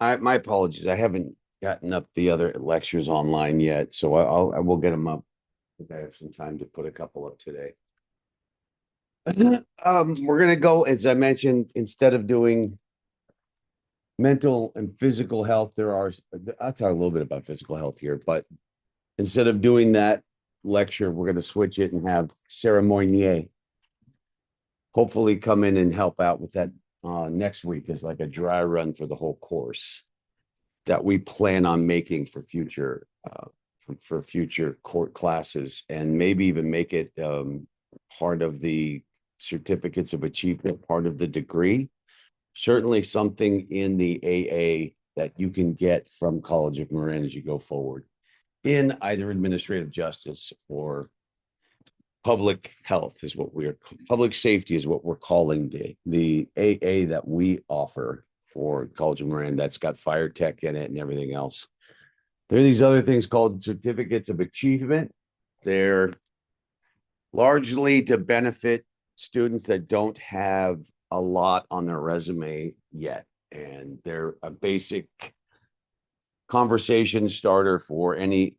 My apologies. I haven't gotten up the other lectures online yet, so I will get them up if I have some time to put a couple up today. We're gonna go, as I mentioned, instead of doing mental and physical health, I'll talk a little bit about physical health here, but instead of doing that lecture, we're gonna switch it and have Sarah Moynier hopefully come in and help out with that next week as like a dry run for the whole course that we plan on making for future court classes, and maybe even make it part of the certificates of achievement, part of the degree. Certainly something in the AA that you can get from College of Marin as you go forward in either administrative justice or public health is what we are public safety is what we're calling the AA that we offer for College of Marin, that's got fire tech in it and everything else. There are these other things called certificates of achievement. They're largely to benefit students that don't have a lot on their resume yet. And they're a basic conversation starter for any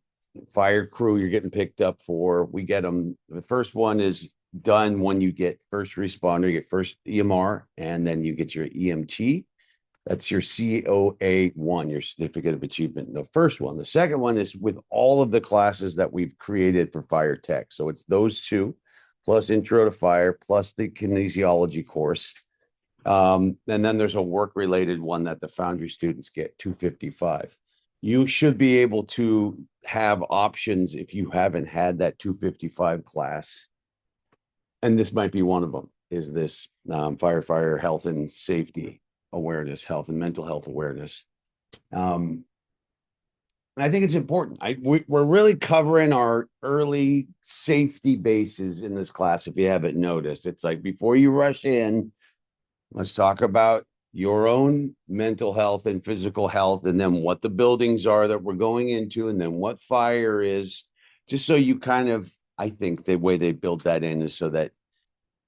fire crew you're getting picked up for. We get them. The first one is done when you get first responder, you get first EMR, and then you get your EMT. That's your COA1, your certificate of achievement. The first one. The second one is with all of the classes that we've created for fire tech. So it's those two, plus intro to fire, plus the kinesiology course. And then there's a work related one that the foundry students get, 255. You should be able to have options if you haven't had that 255 class. And this might be one of them, is this firefighter health and safety awareness, health and mental health awareness. And I think it's important. We're really covering our early safety bases in this class. If you haven't noticed, it's like before you rush in, let's talk about your own mental health and physical health, and then what the buildings are that we're going into, and then what fire is, just so you kind of, I think the way they built that in is so that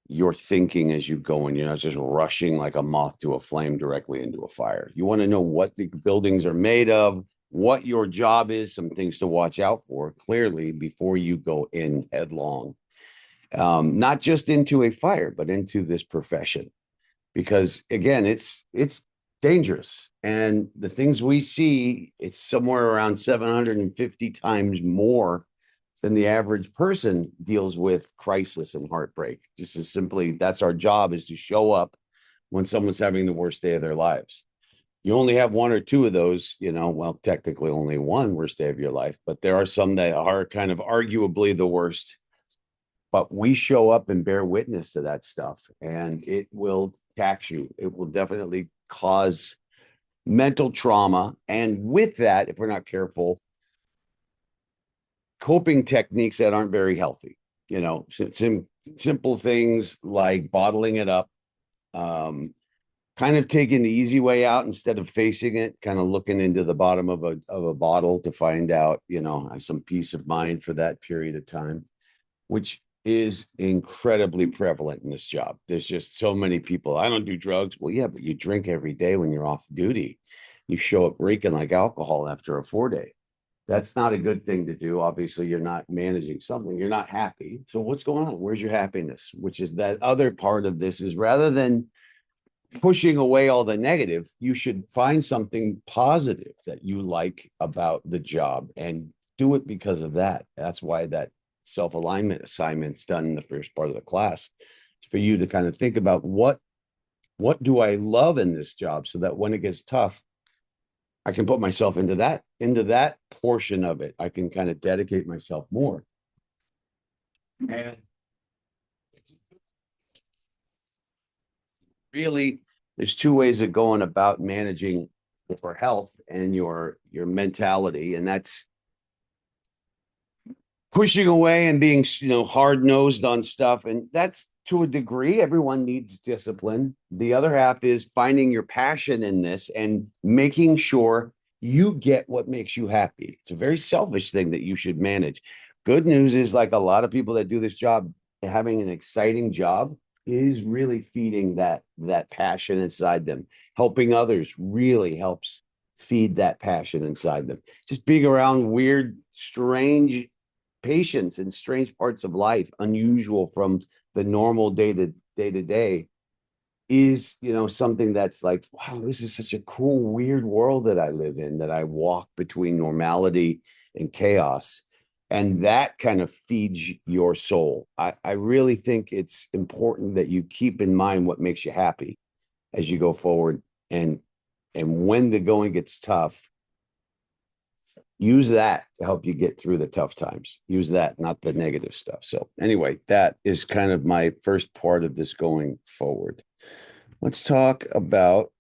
you're thinking as you go and you're not just rushing like a moth to a flame directly into a fire. You want to know what the buildings are made of, what your job is, some things to watch out for clearly before you go in headlong. Not just into a fire, but into this profession. Because again, it's dangerous. And the things we see, it's somewhere around 750 times more than the average person deals with crisis and heartbreak. Just as simply, that's our job, is to show up when someone's having the worst day of their lives. You only have one or two of those, well, technically only one worst day of your life, but there are some that are kind of arguably the worst. But we show up and bear witness to that stuff, and it will tax you. It will definitely cause mental trauma. And with that, if we're not careful, coping techniques that aren't very healthy. Simple things like bottling it up, kind of taking the easy way out instead of facing it, kind of looking into the bottom of a bottle to find out, some peace of mind for that period of time, which is incredibly prevalent in this job. There's just so many people. I don't do drugs. Well, yeah, but you drink every day when you're off duty. You show up reeking like alcohol after a 4-day. That's not a good thing to do. Obviously, you're not managing something. You're not happy. So what's going on? Where's your happiness? Which is that other part of this, is rather than pushing away all the negative, you should find something positive that you like about the job and do it because of that. That's why that self-alignment assignment's done in the first part of the class. It's for you to kind of think about what do I love in this job, so that when it gets tough, I can put myself into that portion of it. I can kind of dedicate myself more. And really, there's two ways of going about managing your health and your mentality, and that's pushing away and being, hard nosed on stuff. And that's, to a degree, everyone needs discipline. The other half is finding your passion in this and making sure you get what makes you happy. It's a very selfish thing that you should manage. Good news is, like a lot of people that do this job, having an exciting job is really feeding that passion inside them. Helping others really helps feed that passion inside them. Just being around weird, strange patients in strange parts of life, unusual from the normal day to day, is, something that's like, wow, this is such a cool, weird world that I live in, that I walk between normality and chaos. And that kind of feeds your soul. I really think it's important that you keep in mind what makes you happy as you go forward. And when the going gets tough, use that to help you get through the tough times. Use that, not the negative stuff. So anyway, that is kind of my first part of this going forward. Let's talk about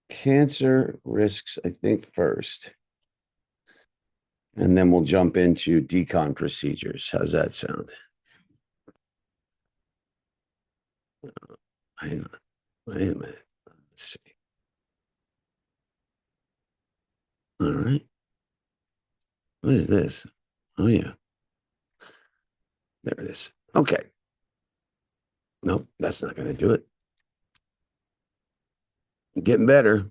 cancer risks, I think, first. And then we'll jump into decon procedures. How's that sound? Hang on. Wait a minute. Let's see. All right. What is this? Oh, yeah. There it is. Okay. Nope, that's not going to do it. Getting better.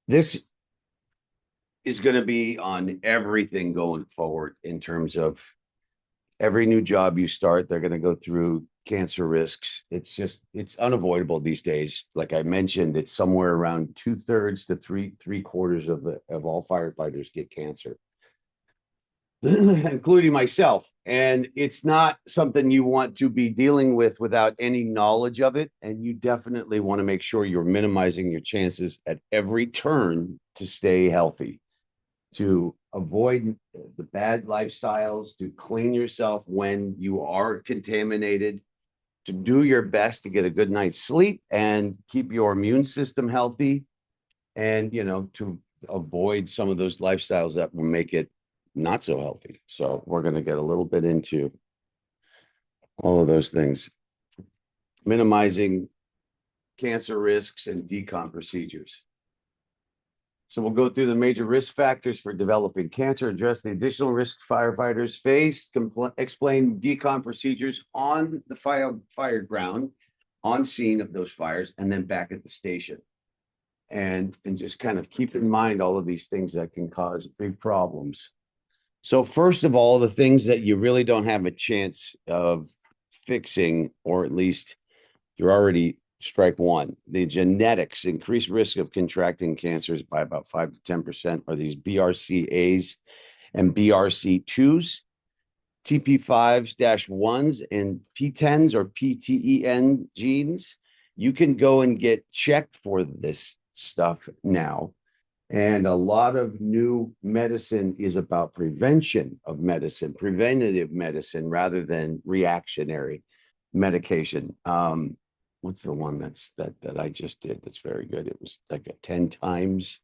This is going to be on everything going forward in terms of every new job you start, they're going to go through cancer risks. It's unavoidable these days. Like I mentioned, it's somewhere around 2/3 to three-quarters of all firefighters get cancer, including myself. And it's not something you want to be dealing with without any knowledge of it. And you definitely want to make sure you're minimizing your chances at every turn to stay healthy, to avoid the bad lifestyles, to clean yourself when you are contaminated, to do your best to get a good night's sleep and keep your immune system healthy, and, to avoid some of those lifestyles that will make it not so healthy. So we're going to get a little bit into all of those things, minimizing cancer risks and decon procedures. So we'll go through the major risk factors for developing cancer, address the additional risk firefighters face, explain decon procedures on the fire ground, on scene of those fires, and then back at the station. And just kind of keep in mind all of these things that can cause big problems. So first of all, the things that you really don't have a chance of fixing, or at least you're already strike one. The genetics, increased risk of contracting cancers by about 5 to 10%, are these BRCAs and BRC2s, TP5-1s, and P10s or PTEN genes. You can go and get checked for this stuff now. And a lot of new medicine is about prevention of medicine, preventative medicine, rather than reactionary medication. What's the one that I just did that's very good? It was like a 10 times,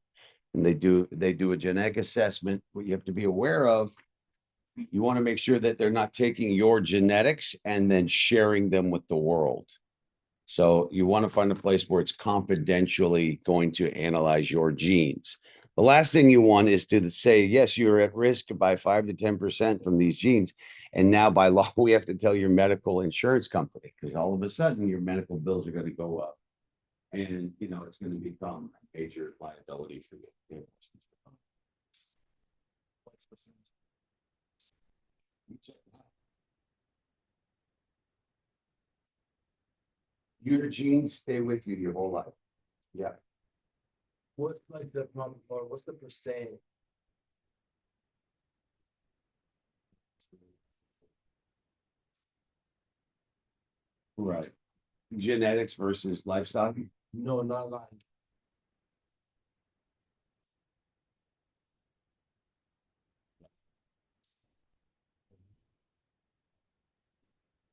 and they do a genetic assessment. What you have to be aware of, you want to make sure that they're not taking your genetics and then sharing them with the world. So you want to find a place where it's confidentially going to analyze your genes. The last thing you want is to say, yes, you're at risk by 5 to 10% from these genes. And now by law, we have to tell your medical insurance company, because all of a sudden your medical bills are going to go up. And, it's going to become a major liability for you. Your genes stay with you your whole life. Yeah. What's like the problem, or what's the percent? Right. Genetics versus lifestyle. No, not like.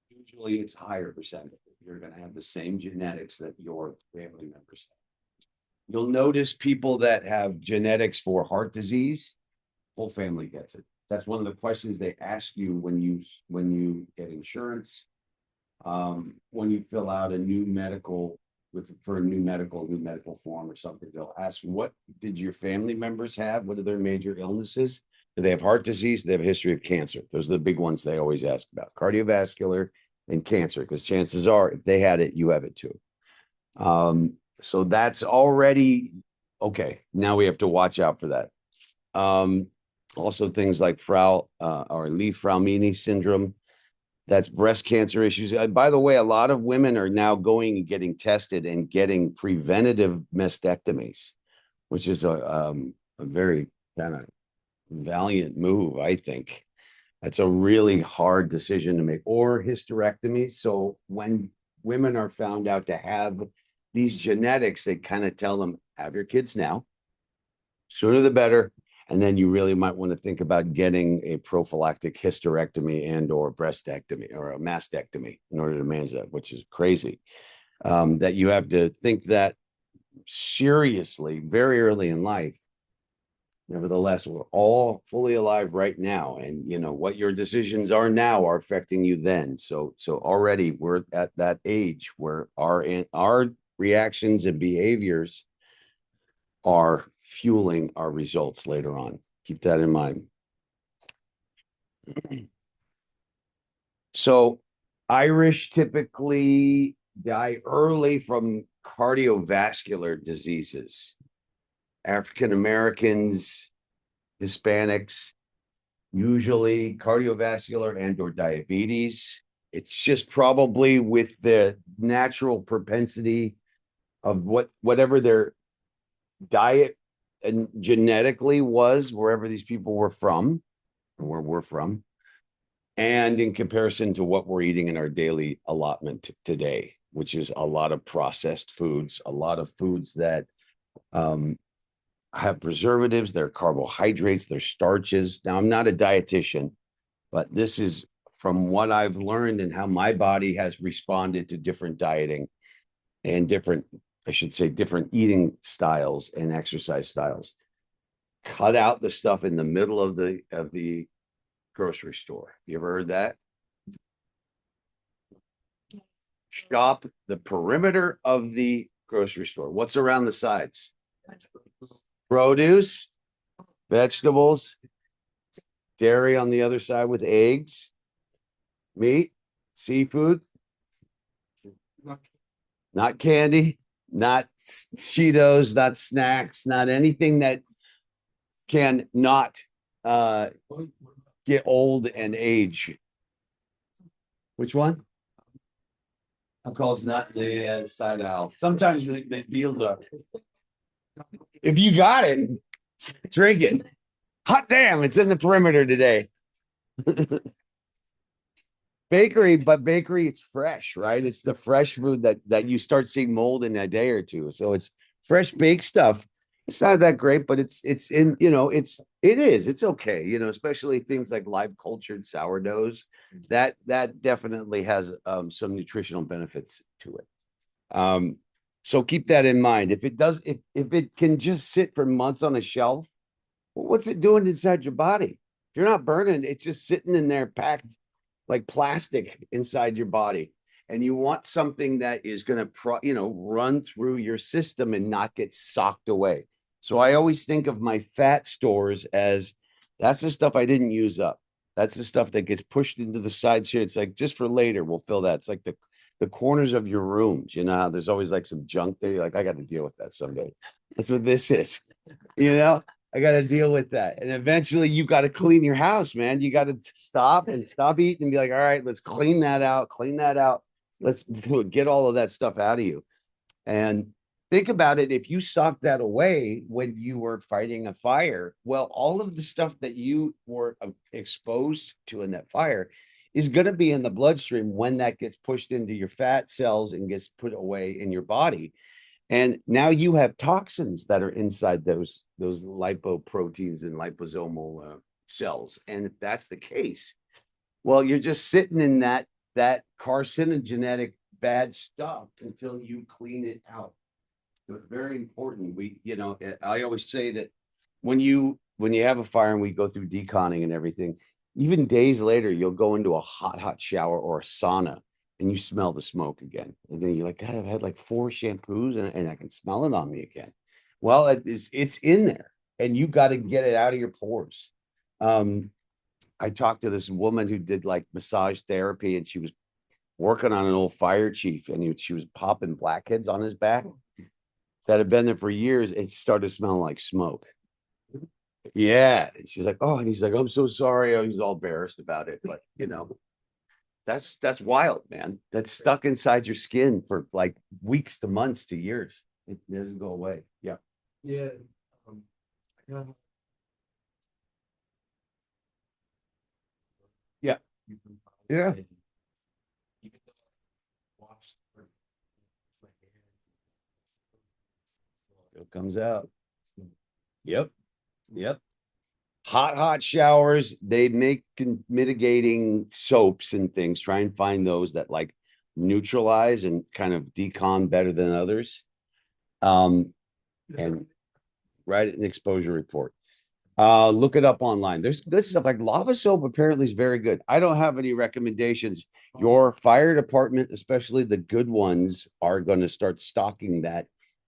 Usually it's higher percentage. You're going to have the same genetics that your family members have. You'll notice people that have genetics for heart disease, whole family gets it. That's one of the questions they ask you when you get insurance, when you fill out a new medical for a new medical form or something. They'll ask, what did your family members have? What are their major illnesses? Do they have heart disease? Do they have a history of cancer? Those are the big ones they always ask about: cardiovascular and cancer, because chances are if they had it, you have it too. So that's already okay. Now we have to watch out for that. Also things like Li-Fraumeni syndrome. That's breast cancer issues. By the way, a lot of women are now going and getting tested and getting preventative mastectomies, which is a very kind of valiant move, I think. That's a really hard decision to make. Or hysterectomy. So when women are found out to have these genetics, they kind of tell them, have your kids now. Sooner the better. And then you really might want to think about getting a prophylactic hysterectomy and or breastectomy or a mastectomy in order to manage that, which is crazy. That you have to think that seriously very early in life. Nevertheless, we're all fully alive right now. And you know what your decisions are now are affecting you then. So already we're at that age where our reactions and behaviors are fueling our results later on. Keep that in mind. So Irish typically die early from cardiovascular diseases. African Americans, Hispanics, usually cardiovascular and or diabetes. It's just probably with the natural propensity of whatever their diet and genetically was wherever these people were from, or where we're from, and in comparison to what we're eating in our daily allotment today, which is a lot of processed foods, a lot of foods that have preservatives, they're carbohydrates, they're starches. Now, I'm not a dietitian, but this is from what I've learned and how my body has responded to different dieting and different, I should say, different eating styles and exercise styles. Cut out the stuff in the middle of the grocery store. You ever heard that? Shop the perimeter of the grocery store. What's around the sides? Produce, vegetables, dairy on the other side with eggs, meat, seafood, not candy, not Cheetos, not snacks, not anything that can not get old and age. Which one? Alcohol's not the side aisle. Sometimes the deals are. If you got it, drink it. Hot damn, it's in the perimeter today. Bakery, it's fresh, right? It's the fresh food that you start seeing mold in a day or two. So it's fresh baked stuff. It's not that great, but it's in, it's okay, especially things like live cultured sourdoughs. That definitely has some nutritional benefits to it. So keep that in mind. If it can just sit for months on a shelf, well, what's it doing inside your body? If you're not burning, it's just sitting in there packed like plastic inside your body. And you want something that is going to, run through your system and not get socked away. So I always think of my fat stores as that's the stuff I didn't use up. That's the stuff that gets pushed into the sides here. It's like just for later, we'll fill that. It's like the corners of your rooms. How there's always like some junk there. You're like, I got to deal with that someday. That's what this is. I got to deal with that. And eventually you got to clean your house, man. You got to stop eating and be like, all right, let's clean that out. Let's get all of that stuff out of you. And think about it. If you socked that away when you were fighting a fire, well, all of the stuff that you were exposed to in that fire is going to be in the bloodstream when that gets pushed into your fat cells and gets put away in your body. And now you have toxins that are inside those lipoproteins and liposomal cells. And if that's the case, well, you're just sitting in that carcinogenic bad stuff until you clean it out. So it's very important. I always say that when you have a fire and we go through deconning and everything, even days later, you'll go into a hot shower or a sauna. and you smell the smoke again. And then you're like, God, I've had like 4 shampoos and I can smell it on me again. Well, it's in there and you got to get it out of your pores. I talked to this woman who did like massage therapy and she was working on an old fire chief and she was popping blackheads on his back that had been there for years. It started smelling like smoke. Yeah. And she's like, oh, and he's like, I'm so sorry. I was all embarrassed about it. But that's wild, man. That's stuck inside your skin for like weeks to months to years. It doesn't go away. Yeah. Yeah. Yeah. Yeah. You can Yeah. probably- you can wash my It comes out. Yep. Yep. Hot showers. They make mitigating soaps and things. Try and find those that like neutralize and kind of decon better than others. And write an exposure report. Look it up online. There's good stuff like lava soap apparently is very good. I don't have any recommendations. Your fire department, especially the good ones, are going to start stocking that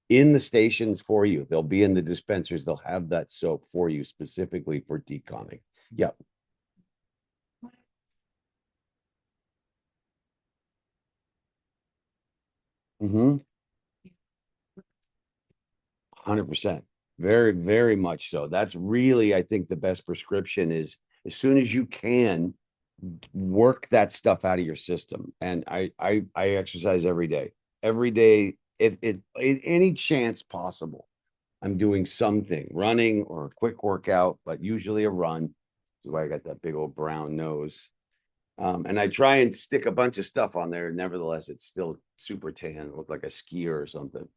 in the stations for you. They'll be in the dispensers. They'll have that soap for you specifically for deconning. Yep. Mm-hmm. 100%. Very, very much so. That's really, I think, the best prescription is as soon as you can work that stuff out of your system. And I exercise every day. Every day, if any chance possible, I'm doing something, running or a quick workout, but usually a run. That's why I got that big old brown nose. And I try and stick a bunch of stuff on there. Nevertheless, it's still super tan. Look like a skier or something.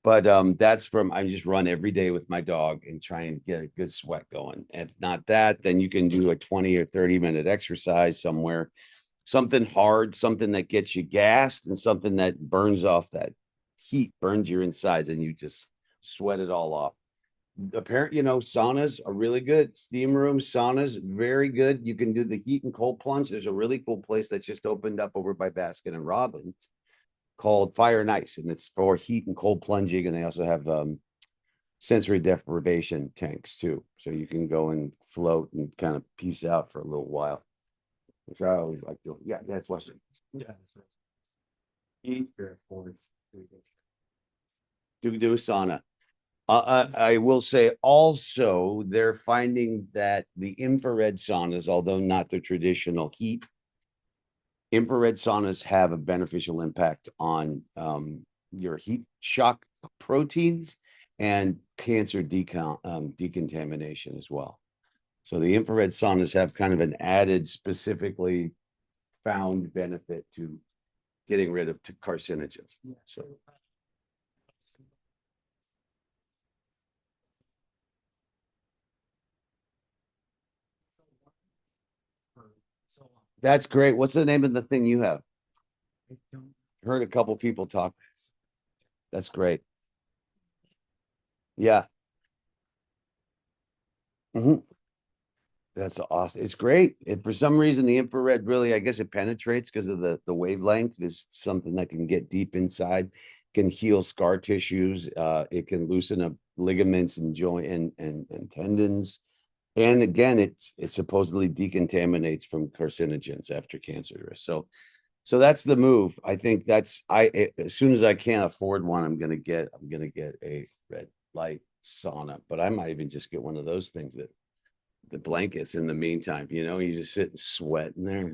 But that's from I just run every day with my dog and try and get a good sweat going. If not that, then you can do a 20 or 30-minute exercise somewhere, something hard, something that gets you gassed and something that burns off that heat, burns your insides, and you just sweat it all off. Apparently, saunas are really good. Steam rooms, saunas, very good. You can do the heat and cold plunge. There's a really cool place that just opened up over by Baskin and Robbins called Fire and Ice, and it's for heat and cold plunging. And they also have sensory deprivation tanks too, so you can go and float and kind of peace out for a little while, which I always like doing. Yeah, that's what's Yeah. That's right. eat, Fair forward. do a sauna. I will say also they're finding that the infrared saunas, although not the traditional heat, infrared saunas have a beneficial impact on your heat shock proteins and cancer decontamination as well. So the infrared saunas have kind of an added, specifically found benefit to getting rid of carcinogens. So that's great. What's the name of the thing you have? Heard a couple people talk. That's great. Yeah. Mhm. That's awesome. It's great. And for some reason, the infrared really, I guess it penetrates because of the wavelength is something that can get deep inside, can heal scar tissues. It can loosen up ligaments and joint and tendons. And again, it supposedly decontaminates from carcinogens after cancer. So that's the move. I think as soon as I can't afford one, I'm gonna get a red light sauna, but I might even just get one of those things that the blankets in the meantime, you just sit and sweat in there.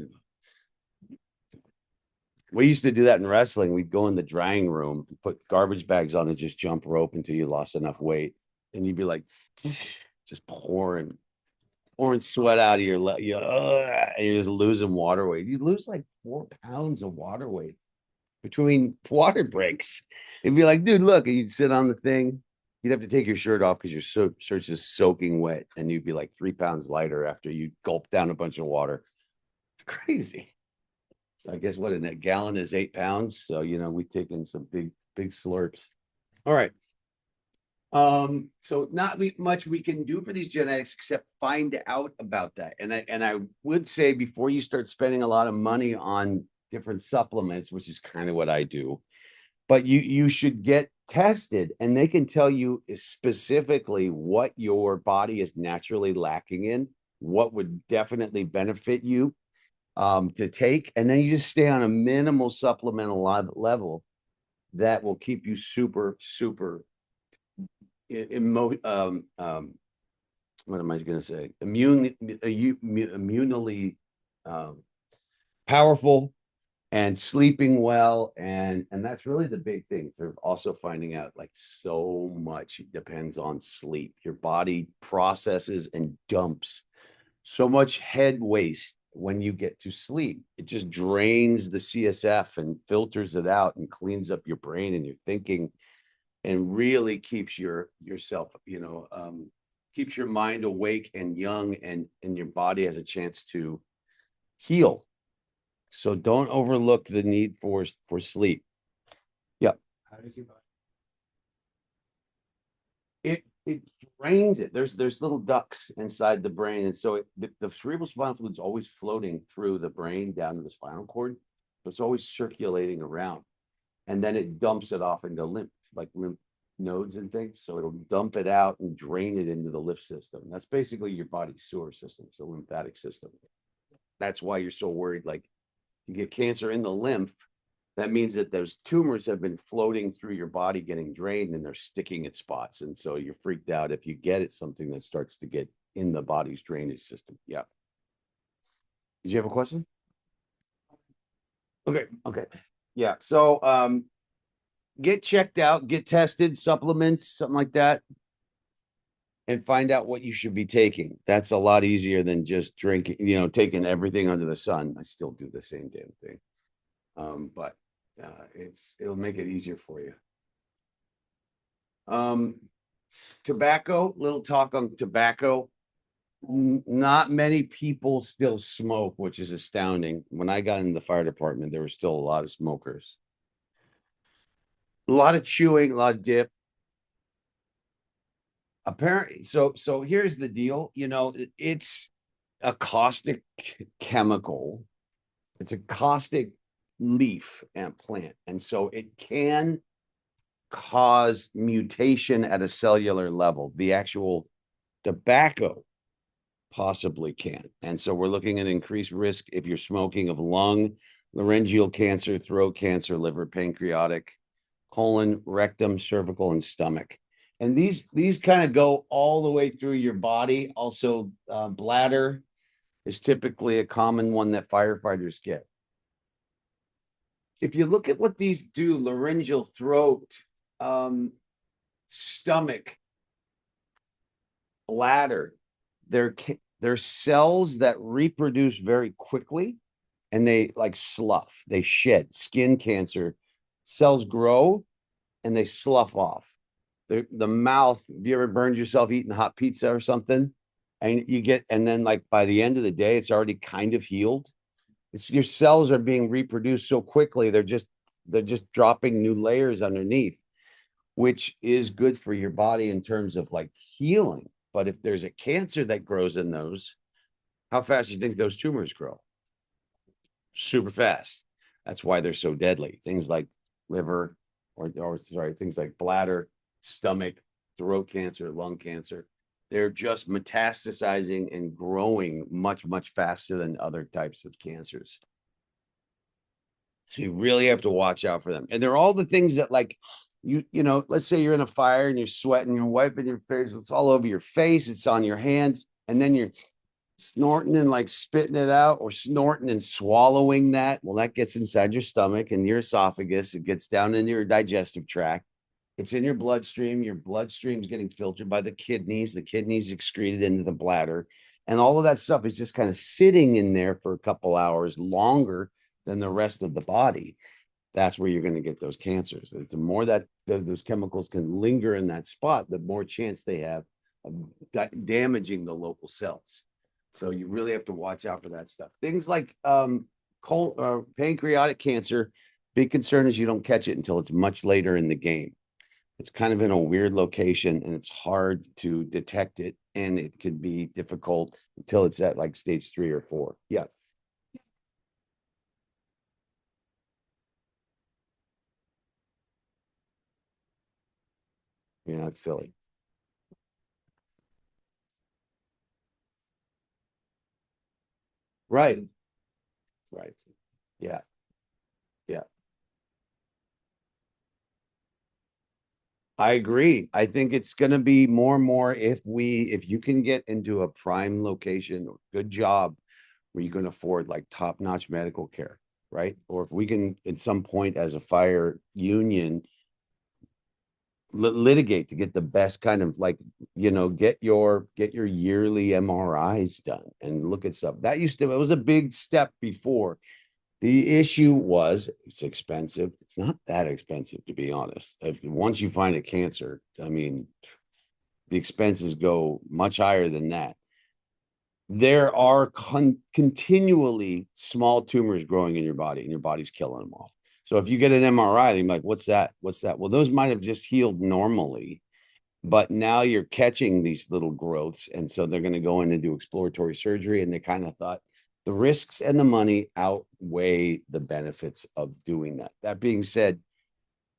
We used to do that in wrestling. We'd go in the drying room, put garbage bags on and just jump rope until you lost enough weight. And you'd be like, just pouring sweat out of your leg. And you're just losing water weight. You lose like 4 pounds of water weight between water breaks. It'd be like, dude, look, and you'd sit on the thing. You'd have to take your shirt off because your shirt's just soaking wet, and you'd be like 3 pounds lighter after you gulp down a bunch of water. It's crazy. I guess what a gallon is 8 pounds. So we've taken some big slurps. All right. So not much we can do for these genetics except find out about that. And I would say before you start spending a lot of money on different supplements, which is kind of what I do. But you should get tested, and they can tell you specifically what your body is naturally lacking in, what would definitely benefit you to take, and then you just stay on a minimal supplemental level that will keep you super what am I going to say? Immunely um, powerful and sleeping well, and that's really the big thing. They're also finding out like so much depends on sleep. Your body processes and dumps so much head waste when you get to sleep. It just drains the CSF and filters it out and cleans up your brain and your thinking, and really keeps yourself, keeps your mind awake and young, and your body has a chance to heal. So don't overlook the need for sleep. Yeah. How does your body? It drains it. There's little ducts inside the brain, and so the cerebral spinal fluid is always floating through the brain down to the spinal cord. So it's always circulating around, and then it dumps it off into lymph nodes and things. So it'll dump it out and drain it into the lymph system. That's basically your body's sewer system. It's a lymphatic system. That's why you're so worried. Like, you get cancer in the lymph, that means that those tumors have been floating through your body, getting drained, and they're sticking at spots. And so you're freaked out if you get it, something that starts to get in the body's drainage system. Yeah. Did you have a question? Okay. Okay. Yeah. So get checked out, get tested, supplements, something like that, and find out what you should be taking. That's a lot easier than just drinking, taking everything under the sun. I still do the same damn thing. But it'll make it easier for you. Tobacco, little talk on tobacco. Not many people still smoke, which is astounding. When I got in the fire department, there were still a lot of smokers. A lot of chewing, a lot of dip. Apparently, so here's the deal. It's a caustic chemical. It's a caustic leaf and plant, and so it can cause mutation at a cellular level. The actual tobacco possibly can. And so we're looking at increased risk if you're smoking of lung, laryngeal cancer, throat cancer, liver, pancreatic, colon, rectum, cervical, and stomach. And these kind of go all the way through your body. Also, bladder is typically a common one that firefighters get. If you look at what these do, laryngeal, throat, stomach, bladder, they're cells that reproduce very quickly, and they like slough, they shed. Skin cancer cells grow and they slough off. The mouth, have you ever burned yourself eating hot pizza or something? And then like by the end of the day, it's already kind of healed. It's your cells are being reproduced so quickly, they're just dropping new layers underneath, which is good for your body in terms of like healing. But if there's a cancer that grows in those, how fast do you think those tumors grow? Super fast. That's why they're so deadly. Things like liver, or sorry, things like bladder, stomach, throat cancer, lung cancer. They're just metastasizing and growing much faster than other types of cancers. So you really have to watch out for them. And they're all the things that like let's say you're in a fire and you're sweating, you're wiping your face, it's all over your face, it's on your hands, and then you're snorting and like spitting it out, or snorting and swallowing that. Well, that gets inside your stomach and your esophagus. It gets down into your digestive tract. It's in your bloodstream. Your bloodstream's getting filtered by the kidneys. The kidneys excreted into the bladder. And all of that stuff is just kind of sitting in there for a couple hours longer than the rest of the body. That's where you're going to get those cancers. The more that those chemicals can linger in that spot, the more chance they have of damaging the local cells. So you really have to watch out for that stuff. Things like pancreatic cancer, big concern is you don't catch it until it's much later in the game. It's kind of in a weird location, and it's hard to detect it, and it could be difficult until it's at like stage 3 or 4. Yeah. Yeah, it's silly. Right. Right. Yeah. Yeah. I agree. I think it's going to be more and more if you can get into a prime location or good job where you can afford like top-notch medical care, right? Or if we can at some point as a fire union litigate to get the best kind of like, get your yearly MRIs done and look at stuff. It was a big step before. The issue was it's expensive. It's not that expensive, to be honest. Once you find a cancer, I mean, the expenses go much higher than that. There are continually small tumors growing in your body, and your body's killing them off. So if you get an MRI, you're like, what's that? What's that? Well, those might have just healed normally, but now you're catching these little growths. And so they're going to go in and do exploratory surgery. And they kind of thought the risks and the money outweigh the benefits of doing that. That being said,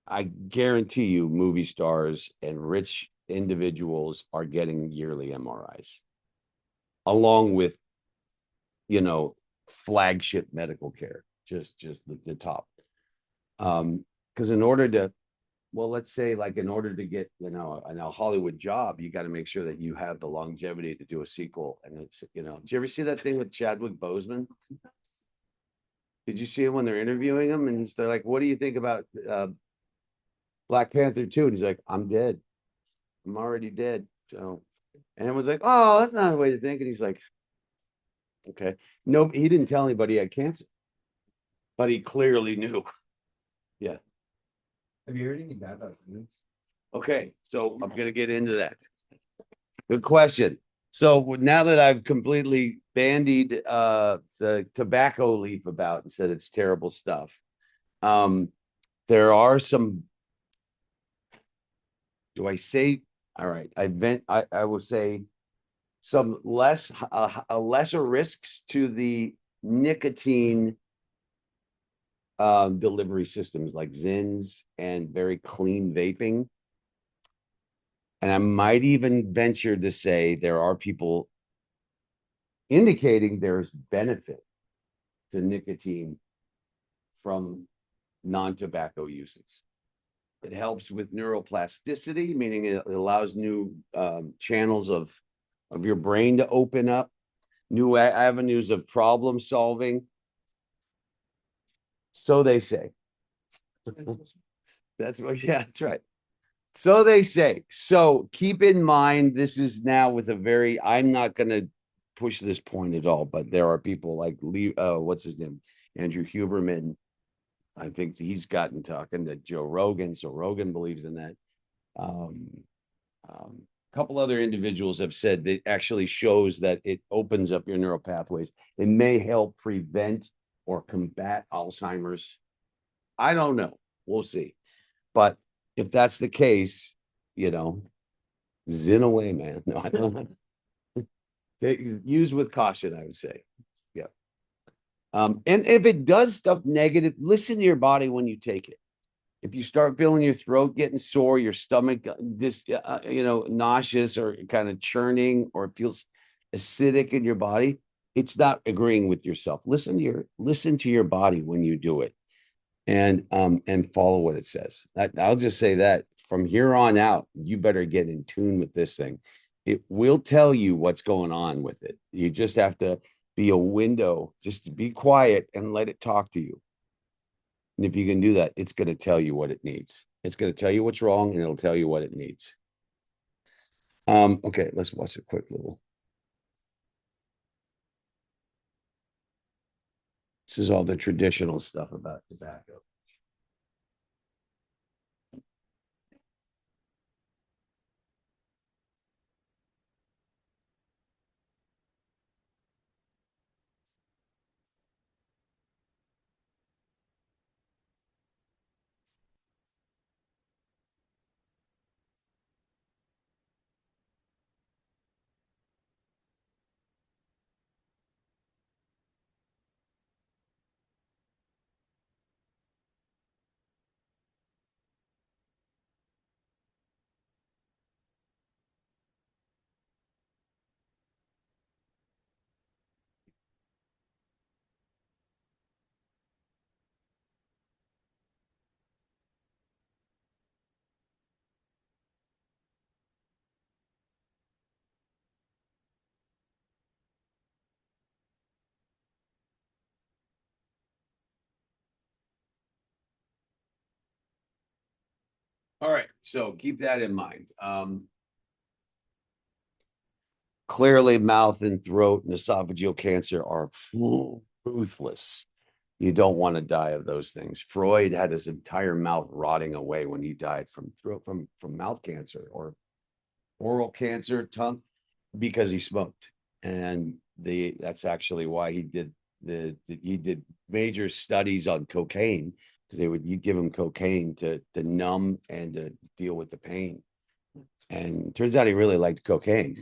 I guarantee you movie stars and rich individuals are getting yearly MRIs along with, you know, flagship medical care, just the top. Because in order to well, let's say like in order to get, a Hollywood job, you got to make sure that you have the longevity to do a sequel. And did you ever see that thing with Chadwick Boseman? Did you see him when they're interviewing him? And they're like, what do you think about Black Panther 2? And he's like, I'm dead. I'm already dead. So, and everyone's like, oh, that's not a way to think. And he's like, okay. No, he didn't tell anybody he had cancer, but he clearly knew. Yeah. Have you heard anything bad about humans? Okay. So I'm going to get into that. Good question. So now that I've completely bandied the tobacco leaf about and said it's terrible stuff, there are some. Do I say? All right, I will say some lesser risks to the nicotine delivery systems like Zins and very clean vaping. And I might even venture to say there are people indicating there's benefit to nicotine from non-tobacco uses. It helps with neuroplasticity, meaning it allows new channels of your brain to open up, new avenues of problem solving. So they say. That's what, yeah, that's right. So they say. So keep in mind, this is now with I'm not going to push this point at all, but there are people like what's his name? Andrew Huberman. I think he's gotten talking to Joe Rogan. So Rogan believes in that. A couple other individuals have said that actually shows that it opens up your neural pathways. It may help prevent or combat Alzheimer's. I don't know. We'll see. But if that's the case, zin away, man. No, I don't know. Use with caution, I would say. Yeah. And if it does stuff negative, listen to your body when you take it. If you start feeling your throat getting sore, your stomach nauseous or kind of churning, or it feels acidic in your body, it's not agreeing with yourself. Listen to your body when you do it, and follow what it says. I'll just say that from here on out, you better get in tune with this thing. It will tell you what's going on with it. You just have to be a window, just to be quiet and let it talk to you. And if you can do that, it's going to tell you what it needs. It's going to tell you what's wrong, and it'll tell you what it needs. Okay, let's watch a quick little. This is all the traditional stuff about tobacco. All right, so keep that in mind. Clearly mouth and throat and esophageal cancer are ruthless. You don't want to die of those things. Freud had his entire mouth rotting away when he died from throat from mouth cancer or oral cancer, tongue, because he smoked. And that's actually why he did he did major studies on cocaine, because you give him cocaine to numb and to deal with the pain. And it turns out he really liked cocaine,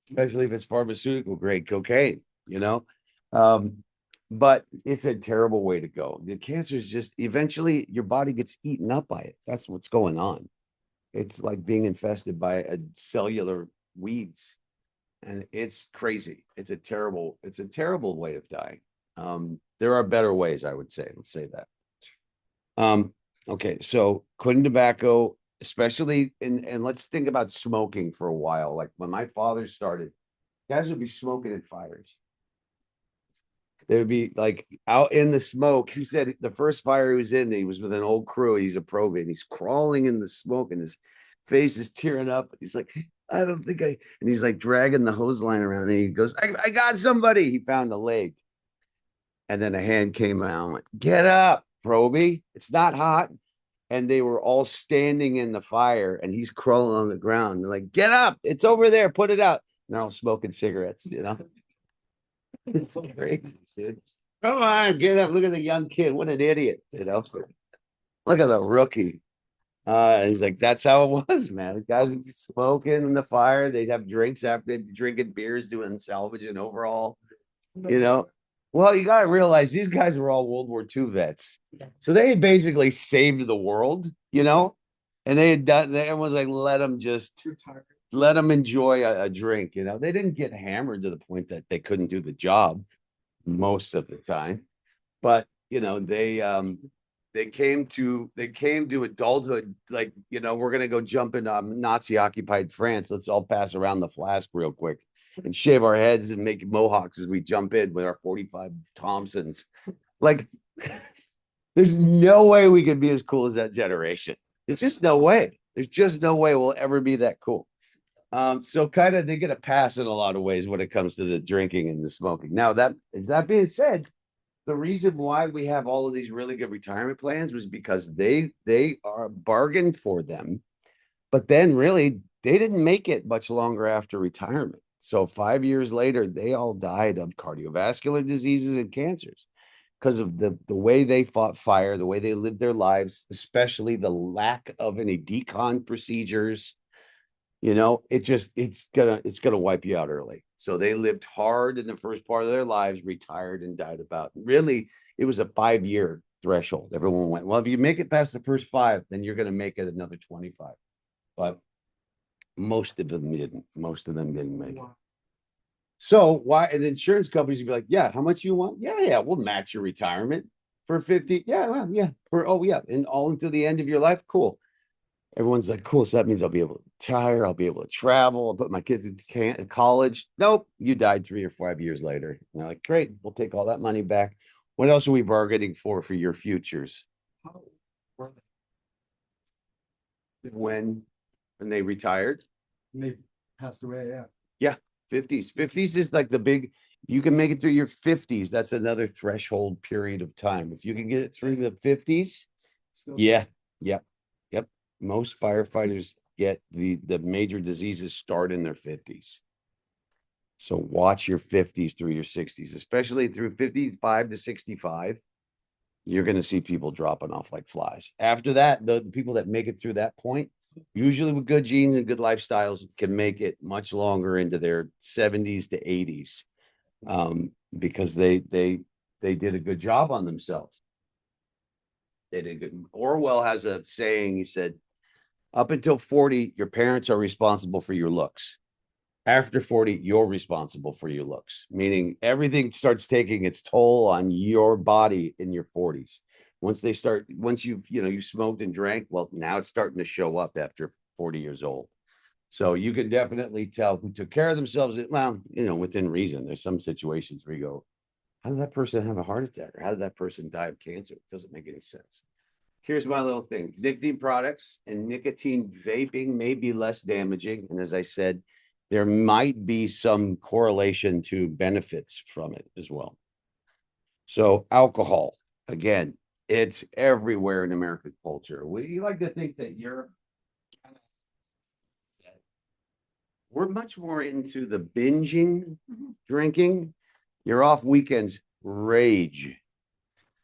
especially if it's pharmaceutical grade cocaine, you know. Um, but it's a terrible way to go. The cancer is just eventually your body gets eaten up by it. That's what's going on. It's like being infested by a cellular weeds, and it's crazy. It's a terrible way of dying. There are better ways, I would say. Let's say that. Okay, so quitting tobacco, especially and let's think about smoking for a while. Like when my father started, guys would be smoking in fires. They would be like out in the smoke. He said the first fire he was in, he was with an old crew. He's a probate. And he's crawling in the smoke and his face is tearing up. He's like, I don't think I, and he's like dragging the hose line around. And he goes, I got somebody. He found a leg. And then a hand came out, like, get up, Proby. It's not hot. And they were all standing in the fire and he's crawling on the ground. They're like, get up. It's over there. Put it out. And they're all smoking cigarettes, you know? It's crazy, dude. Come on, get up. Look at the young kid. What an idiot, you know? Look at the rookie. And he's like, that's how it was, man. The guys would be smoking in the fire. They'd have drinks after they'd be drinking beers, doing salvage and overall, you know. Well, you got to realize these guys were all World War II vets. So they had basically saved the world, you know, and they had done, everyone's like, let them enjoy a drink, you know. They didn't get hammered to the point that they couldn't do the job most of the time, but you know, they came to adulthood like, you know, we're gonna go jump in Nazi occupied France. Let's all pass around the flask real quick and shave our heads and make mohawks as we jump in with our 45 Thompsons. Like, there's no way we can be as cool as that generation. There's just no way. There's just no way we'll ever be that cool. So kind of they get a pass in a lot of ways when it comes to the drinking and the smoking. Now that being said, the reason why we have all of these really good retirement plans was because they are bargained for them, but then really they didn't make it much longer after retirement. So 5 years later, they all died of cardiovascular diseases and cancers because of the way they fought fire, the way they lived their lives, especially the lack of any decon procedures. You know, it's gonna wipe you out early. So they lived hard in the first part of their lives, retired and died about. Really, it was a 5 year threshold. Everyone went, well, if you make it past the first five, then you're gonna make it another 25. But most of them didn't. Most of them didn't make it. So why? And insurance companies would be like, yeah, how much you want? Yeah, we'll match your retirement for 50. Yeah, well, yeah. Oh yeah, and all until the end of your life. Cool. Everyone's like, cool. So that means I'll be able to retire. I'll be able to travel. I'll put my kids in college. Nope. You died 3 or 5 years later. And they're like, great. We'll take all that money back. What else are we bargaining for your futures? When they retired? And they passed away, yeah. Yeah. 50s. 50s is like the big, you can make it through your 50s. That's another threshold period of time. If you can get it through the 50s, yeah. Yep. Yep. Most firefighters get the major diseases start in their 50s. So watch your 50s through your 60s, especially through 55 to 65. You're going to see people dropping off like flies. After that, the people that make it through that point, usually with good genes and good lifestyles, can make it much longer into their 70s to 80s, because they did a good job on themselves. They did good. Orwell has a saying. He said, up until 40, your parents are responsible for your looks. After 40, you're responsible for your looks, meaning everything starts taking its toll on your body in your 40s. Once you smoked and drank, well, now it's starting to show up after 40 years old. So you can definitely tell who took care of themselves. Well, within reason. There's some situations where you go, how did that person have a heart attack? Or how did that person die of cancer? It doesn't make any sense. here's my little thing. Nicotine products and nicotine vaping may be less damaging. And as I said, there might be some correlation to benefits from it as well. So alcohol, again, it's everywhere in American culture. We like to think that we're much more into the binging drinking. You're off weekends, rage.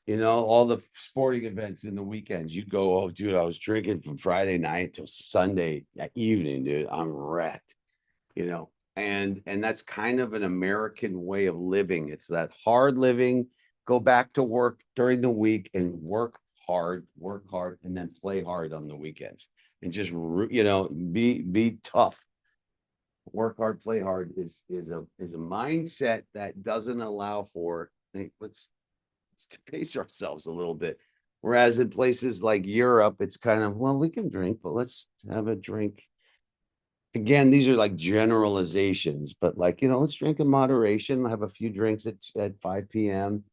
You know, all the sporting events in the weekends. You go, oh, dude, I was drinking from Friday night till Sunday evening, dude. I'm wrecked, you know. And that's kind of an American way of living. It's that hard living, go back to work during the week and work hard, and then play hard on the weekends. And just you know, be tough. Work hard, play hard is a mindset that doesn't allow for, hey, let's to pace ourselves a little bit. Whereas in places like Europe, it's kind of, well, we can drink, but let's have a drink. Again, these are like generalizations, but like, you know, let's drink in moderation, have a few drinks at 5 p.m.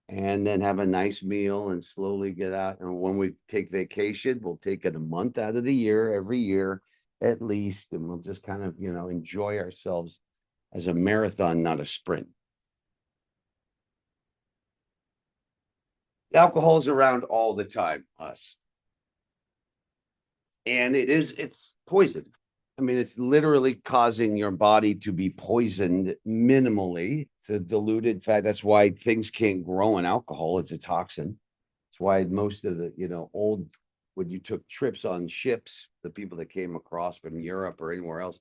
and then have a nice meal and slowly get out. And when we take vacation, we'll take it a month out of the year, every year at least, and we'll just kind of, you know, enjoy ourselves as a marathon, not a sprint. Alcohol's around all the time, us. And it's poison. I mean, it's literally causing your body to be poisoned minimally. It's a diluted fat. That's why things can't grow in alcohol. It's a toxin. That's why most of the, you know, when you took trips on ships, the people that came across from Europe or anywhere else,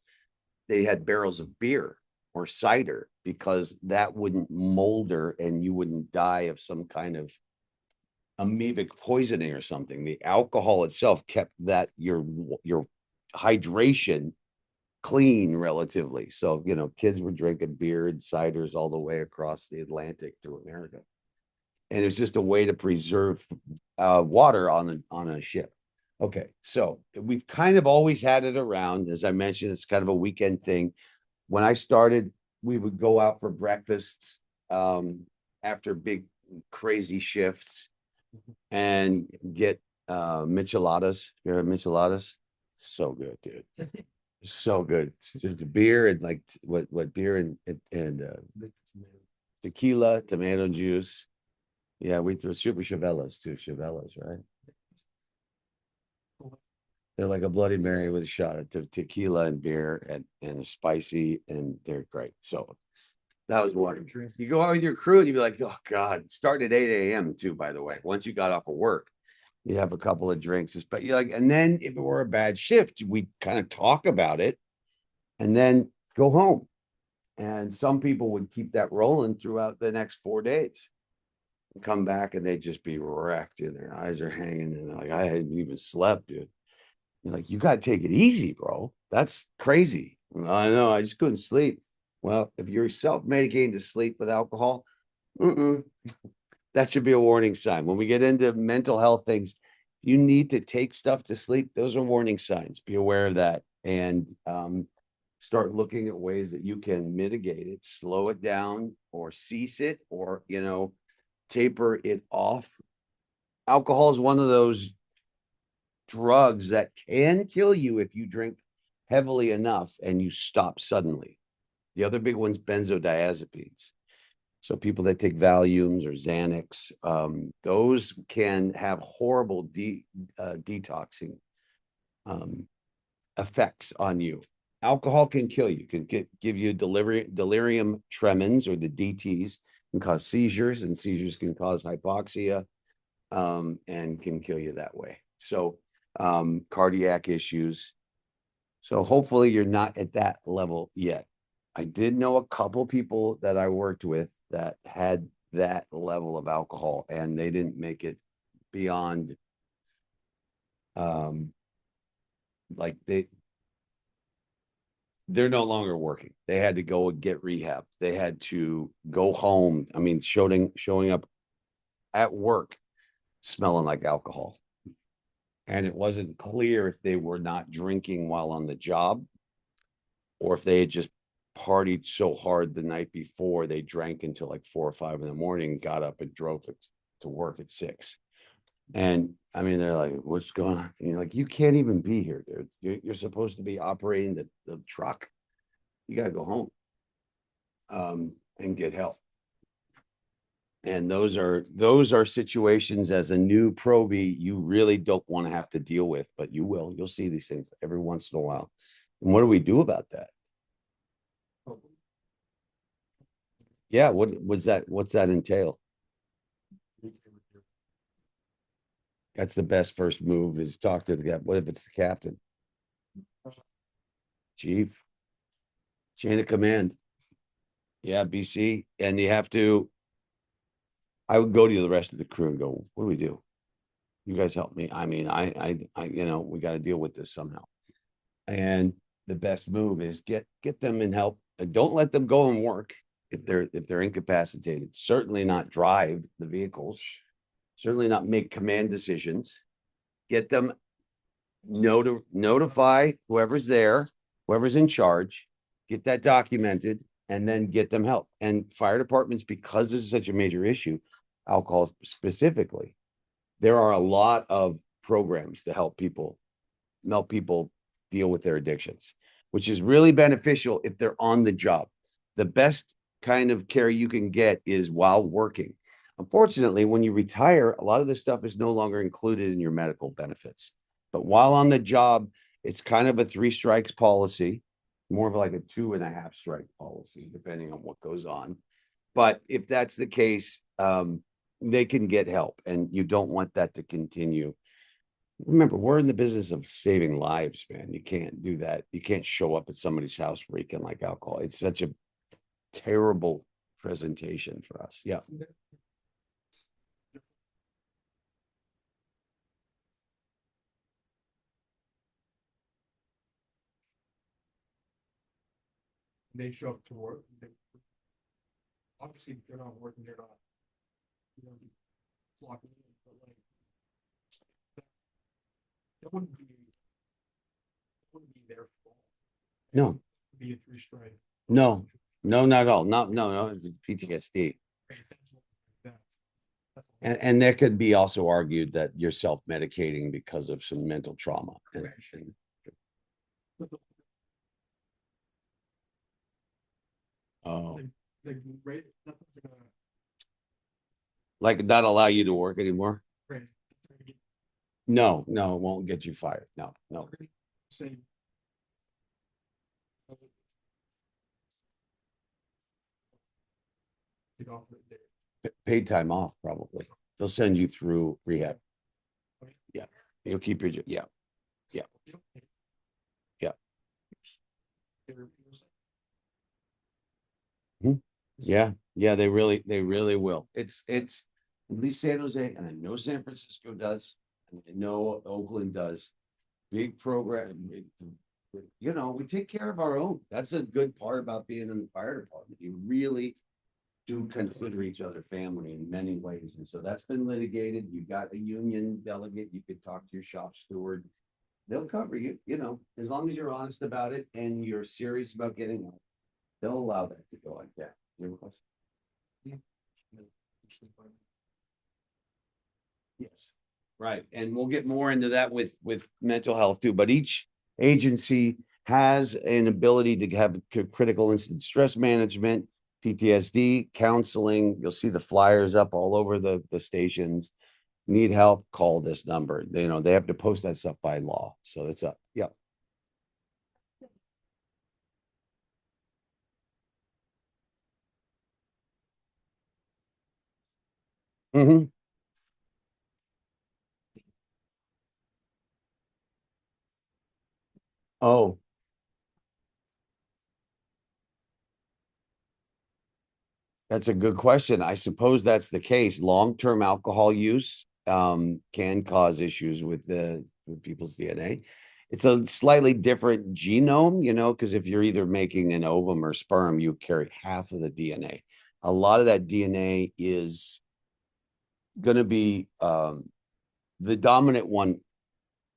they had barrels of beer or cider because that wouldn't molder and you wouldn't die of some kind of amoebic poisoning or something. The alcohol itself kept that your hydration clean relatively. So, you know, kids were drinking beer and ciders all the way across the Atlantic to America. And it was just a way to preserve water on a ship. Okay, so we've kind of always had it around. As I mentioned, it's kind of a weekend thing. When I started, we would go out for breakfasts after big crazy shifts and get micheladas. You heard of micheladas? So good, dude. So good. Just beer and like what beer and tequila, tomato juice. Yeah, we throw super chavelas too. Chavelas, right? They're like a Bloody Mary with a shot of tequila and beer and a spicy, and they're great. So that was one. You go out with your crew and you'd be like, oh God, start at 8 a.m. too, by the way. Once you got off of work, you'd have a couple of drinks. But you like, and then if it were a bad shift, we'd kind of talk about it and then go home. And some people would keep that rolling throughout the next 4 days. Come back and they'd just be wrecked and their eyes are hanging and like, I hadn't even slept, dude. You're like, you got to take it easy, bro. That's crazy. I know. I just couldn't sleep. Well, if you're self-medicating to sleep with alcohol, that should be a warning sign. When we get into mental health things, you need to take stuff to sleep. Those are warning signs. Be aware of that and start looking at ways that you can mitigate it, slow it down, or cease it, or, you know, taper it off. Alcohol is one of those drugs that can kill you if you drink heavily enough and you stop suddenly. The other big one's benzodiazepines. So people that take Valiums or Xanax, those can have horrible detoxing effects on you. Alcohol can kill you, can give you delirium tremens or the DTs, can cause seizures, and seizures can cause hypoxia and can kill you that way. So cardiac issues. So hopefully you're not at that level yet. I did know a couple people that I worked with that had that level of alcohol and they didn't make it beyond like they're no longer working. They had to go and get rehab. They had to go home. I mean, showing up at work smelling like alcohol. And it wasn't clear if they were not drinking while on the job or if they had just partied so hard the night before they drank until like 4 or 5 in the morning, got up and drove it to work at 6. And I mean, they're like, what's going on? And you're like, you can't even be here, dude. You're supposed to be operating the truck. You got to go home and get help. And those are situations as a new probie you really don't want to have to deal with, but you will. You'll see these things every once in a while. And what do we do about that? Yeah, what's that entail? That's the best first move is talk to the guy. What if it's the captain? Chief, chain of command. Yeah, BC. And you have to, I would go to the rest of the crew and go, what do we do? You guys help me. I mean, we got to deal with this somehow. And the best move is get them in help. And don't let them go and work if they're incapacitated. Certainly not drive the vehicles. Certainly not make command decisions. Get them notify whoever's there, whoever's in charge, get that documented, and then get them help. And fire departments, because this is such a major issue, alcohol specifically, there are a lot of programs to help people deal with their addictions, which is really beneficial if they're on the job. The best kind of care you can get is while working. Unfortunately, when you retire, a lot of this stuff is no longer included in your medical benefits. But while on the job, it's kind of a 3 strikes policy, more of like a 2.5 strike policy, depending on what goes on. But if that's the case, they can get help, and you don't want that to continue. Remember, we're in the business of saving lives, man. You can't do that. You can't show up at somebody's house reeking like alcohol. It's such a terrible presentation for us. Yeah. They show up to work. Obviously, they're not working. They're not, you know, clocking in, but like that wouldn't be their fault. No, Be a 3 strike. no, no, not at all. No, it's PTSD. And that could be also argued that you're self-medicating because of some mental trauma. Oh, like not allow you to work anymore? No, it won't get you fired. No. Paid time off, probably. They'll send you through rehab. Yeah. You'll keep your, yeah. Yeah. Hmm. Yeah, they really will. It's at least San Jose, and I know San Francisco does, and I know Oakland does. Big program. We take care of our own. That's a good part about being in the fire department. You really do consider each other family in many ways. And so that's been litigated. You got a union delegate, you could talk to your shop steward. They'll cover you, as long as you're honest about it and you're serious about getting help, they'll allow that to go like that. You have a question? Yeah. Yes. Right. And we'll get more into that with mental health too. But each agency has an ability to have critical incident stress management, PTSD, counseling. You'll see the flyers up all over the stations. Need help, call this number. They have to post that stuff by law. So it's up. Yep. Mm-hmm. Oh, that's a good question. I suppose that's the case. Long-term alcohol use can cause issues with people's DNA. It's a slightly different genome, because if you're either making an ovum or sperm, you carry half of the DNA. A lot of that DNA is going to be the dominant one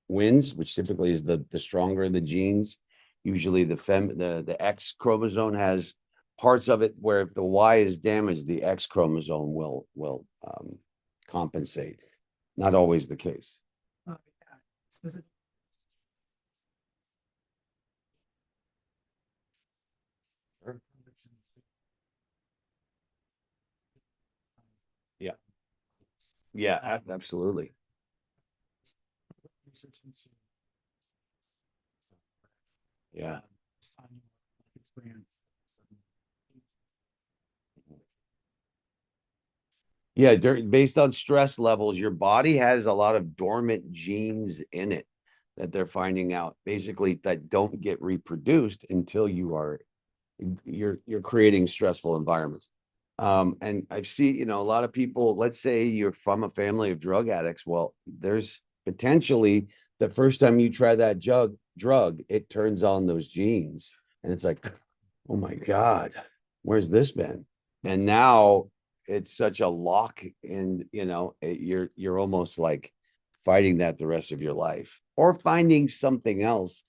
wins, which typically is the stronger the genes. Usually the X chromosome has parts of it where if the Y is damaged, the X chromosome will compensate. Not always the case. Yeah, specific. Yeah. Yeah, absolutely. Research into. Yeah. This time you experience. Yeah, based on stress levels, your body has a lot of dormant genes in it that they're finding out basically that don't get reproduced until you're creating stressful environments. And I've seen, a lot of people, let's say you're from a family of drug addicts. Well, there's potentially the first time you try that drug, it turns on those genes. And it's like, oh my God, where's this been? And now it's such a lock and you're almost like fighting that the rest of your life or finding something else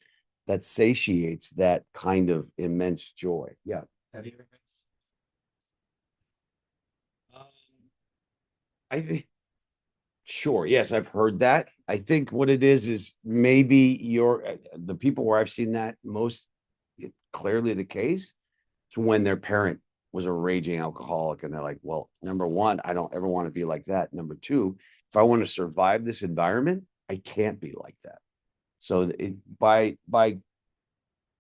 that satiates that kind of immense joy. Yeah. Have you ever? I think sure. Yes, I've heard that. I think what it is maybe the people where I've seen that most clearly the case is when their parent was a raging alcoholic and they're like, well, number one, I don't ever want to be like that. Number two, if I want to survive this environment, I can't be like that. So by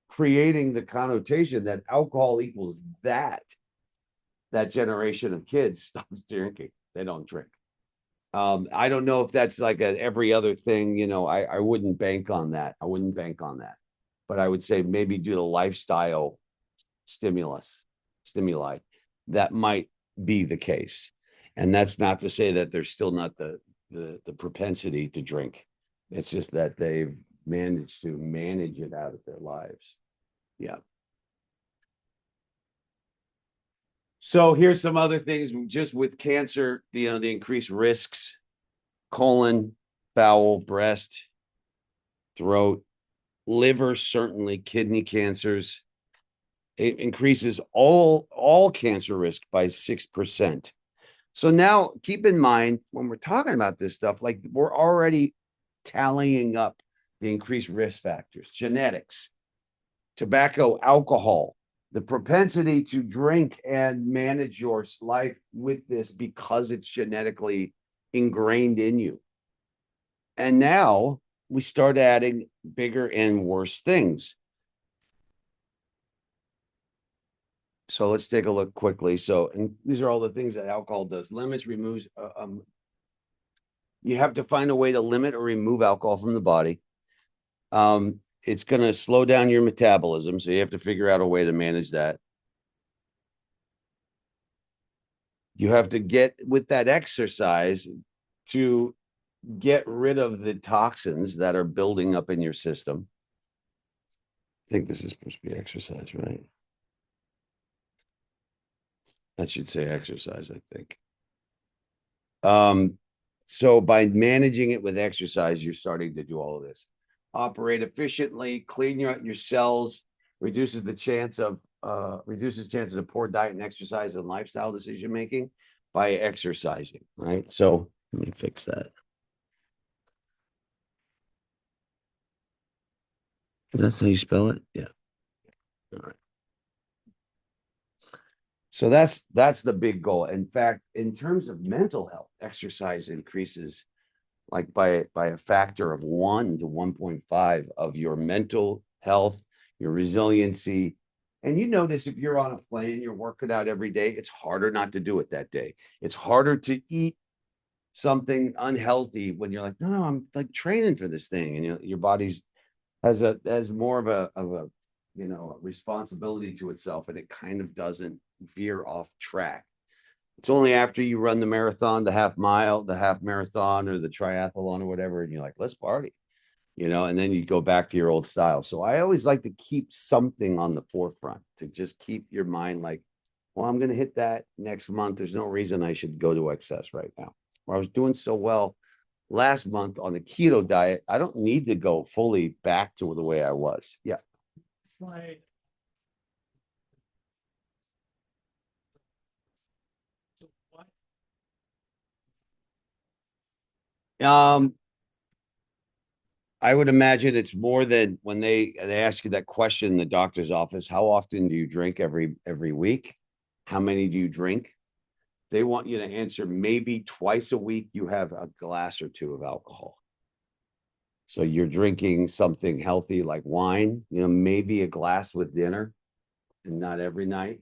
creating the connotation that alcohol equals that generation of kids stops drinking. They don't drink. I don't know if that's like every other thing, I wouldn't bank on that. I wouldn't bank on that. But I would say maybe do the lifestyle stimuli that might be the case. And that's not to say that there's still not the propensity to drink. It's just that they've managed to manage it out of their lives. Yeah. So here's some other things just with cancer, the increased risks, colon, bowel, breast, throat, liver, certainly kidney cancers. It increases all cancer risk by 6%. So now keep in mind when we're talking about this stuff, like we're already tallying up the increased risk factors, genetics, tobacco, alcohol, the propensity to drink and manage your life with this because it's genetically ingrained in you. And now we start adding bigger and worse things. So let's take a look quickly. So these are all the things that alcohol does. Limits, removes. You have to find a way to limit or remove alcohol from the body. It's going to slow down your metabolism. So you have to figure out a way to manage that. You have to get with that exercise to get rid of the toxins that are building up in your system. I think this is supposed to be exercise, right? That should say exercise, I think. So by managing it with exercise, you're starting to do all of this. Operate efficiently, clean your cells, reduces chances of poor diet and exercise and lifestyle decision making by exercising, right? So let me fix that. That's how you spell it? Yeah. All right. So that's the big goal. In fact, in terms of mental health, exercise increases like by a factor of 1 to 1.5 of your mental health, your resiliency. And you notice if you're on a plane, you're working out every day, it's harder not to do it that day. It's harder to eat something unhealthy when you're like, no, I'm like training for this thing. And your body's has more of a responsibility to itself, and it kind of doesn't veer off track. It's only after you run the marathon, the half mile, the half marathon, or the triathlon or whatever, and you're like, let's party, and then you go back to your old style. So I always like to keep something on the forefront to just keep your mind like, well, I'm going to hit that next month. There's no reason I should go to excess right now. Or I was doing so well last month on the keto diet. I don't need to go fully back to the way I was. Yeah. It's like. So what? Um, I would imagine it's more than when they ask you that question in the doctor's office, how often do you drink every week? How many do you drink? They want you to answer maybe twice a week you have a glass or two of alcohol. So you're drinking something healthy like wine, maybe a glass with dinner and not every night.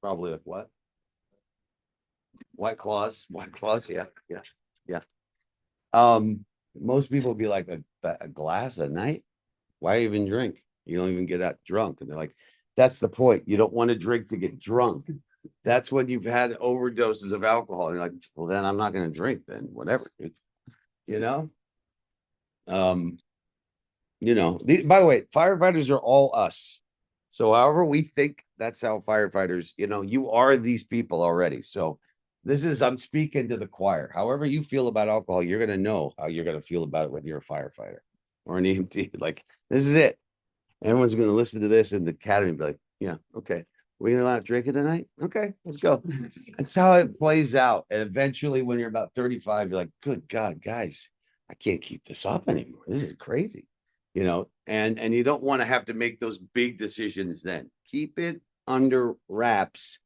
Probably like what? White claws, white claws. Yeah, yeah, yeah. Most people be like a glass a night. Why even drink? You don't even get that drunk. And they're like, that's the point. You don't want to drink to get drunk. That's when you've had overdoses of alcohol. And you're like, well, then I'm not going to drink then, whatever, dude. You know? Um, by the way, firefighters are all us. So however we think, that's how firefighters, you are these people already. So I'm speaking to the choir. However you feel about alcohol, you're going to know how you're going to feel about it when you're a firefighter or an EMT. Like, this is it. Everyone's going to listen to this in the academy and be like, yeah, okay. We're going to allow drinking tonight? Okay, let's go. That's how it plays out. And eventually, when you're about 35, you're like, good God, guys, I can't keep this up anymore. This is crazy. And you don't want to have to make those big decisions then. Keep it under wraps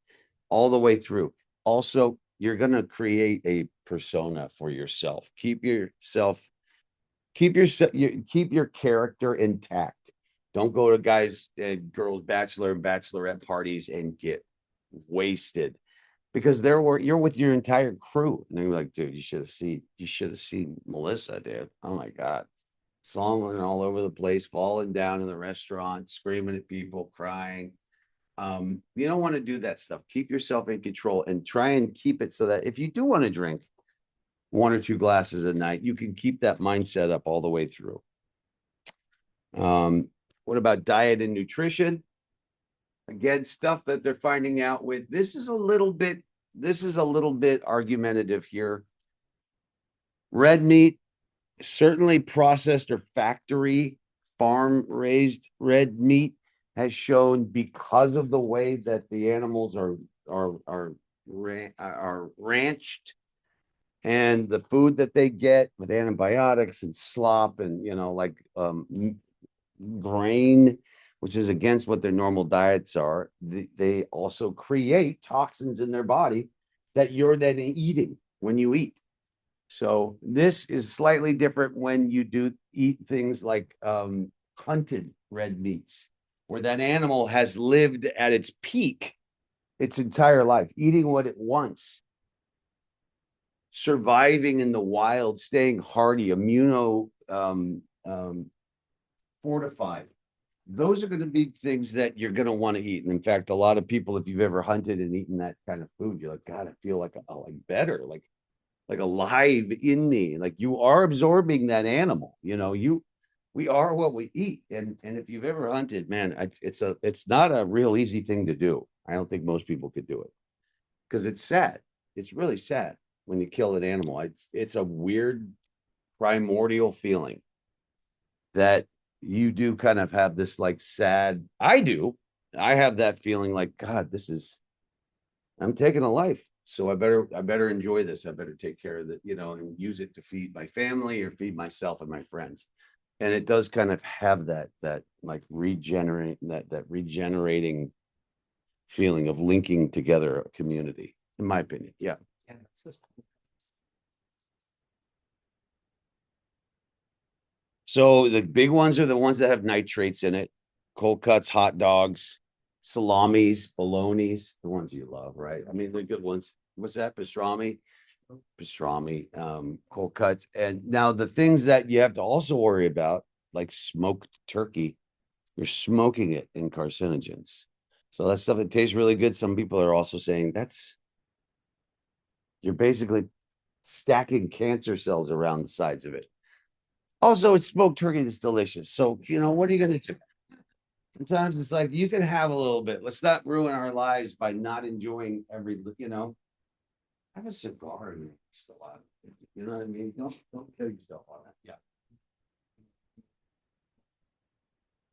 all the way through. Also, you're going to create a persona for yourself. Keep your character intact. Don't go to guys and girls bachelor and bachelorette parties and get wasted because you're with your entire crew. And they're like, dude, you should have seen Melissa, dude. Oh my God. Songling all over the place, falling down in the restaurant, screaming at people, crying. You don't want to do that stuff. Keep yourself in control and try and keep it so that if you do want to drink one or two glasses a night, you can keep that mindset up all the way through. What about diet and nutrition? Again, stuff that they're finding out with this is a little bit argumentative here. Red meat, certainly processed or factory farm raised red meat has shown because of the way that the animals are ranched and the food that they get with antibiotics and slop and grain, which is against what their normal diets are, they also create toxins in their body that you're then eating when you eat. So this is slightly different when you do eat things like hunted red meats, where that animal has lived at its peak its entire life, eating what it wants, surviving in the wild, staying hardy, fortified. Those are going to be things that you're going to want to eat. And in fact, a lot of people, if you've ever hunted and eaten that kind of food, you're like, God, I feel like better, like alive in me. Like you are absorbing that animal. We are what we eat. And if you've ever hunted, man, it's not a real easy thing to do. I don't think most people could do it because it's sad. It's really sad when you kill an animal. It's a weird primordial feeling that you do kind of have this like sad. I have that feeling like, God, I'm taking a life. So I better enjoy this. I better take care of it, and use it to feed my family or feed myself and my friends. And it does kind of have that like regenerating feeling of linking together a community, in my opinion. Yeah. Yeah, it's just So the big ones are the ones that have nitrates in it. Cold cuts, hot dogs, salamis, bolognas, the ones you love, right? I mean, the good ones. What's that? Pastrami, cold cuts. And now the things that you have to also worry about, like smoked turkey, you're smoking it in carcinogens. So that's stuff that tastes really good. Some people are also saying you're basically stacking cancer cells around the sides of it. Also, it's smoked turkey that's delicious. So, what are you going to do? Sometimes it's like you can have a little bit. Let's not ruin our lives by not enjoying have a cigar and still out. You know what I mean? Don't kill yourself on that. Yeah.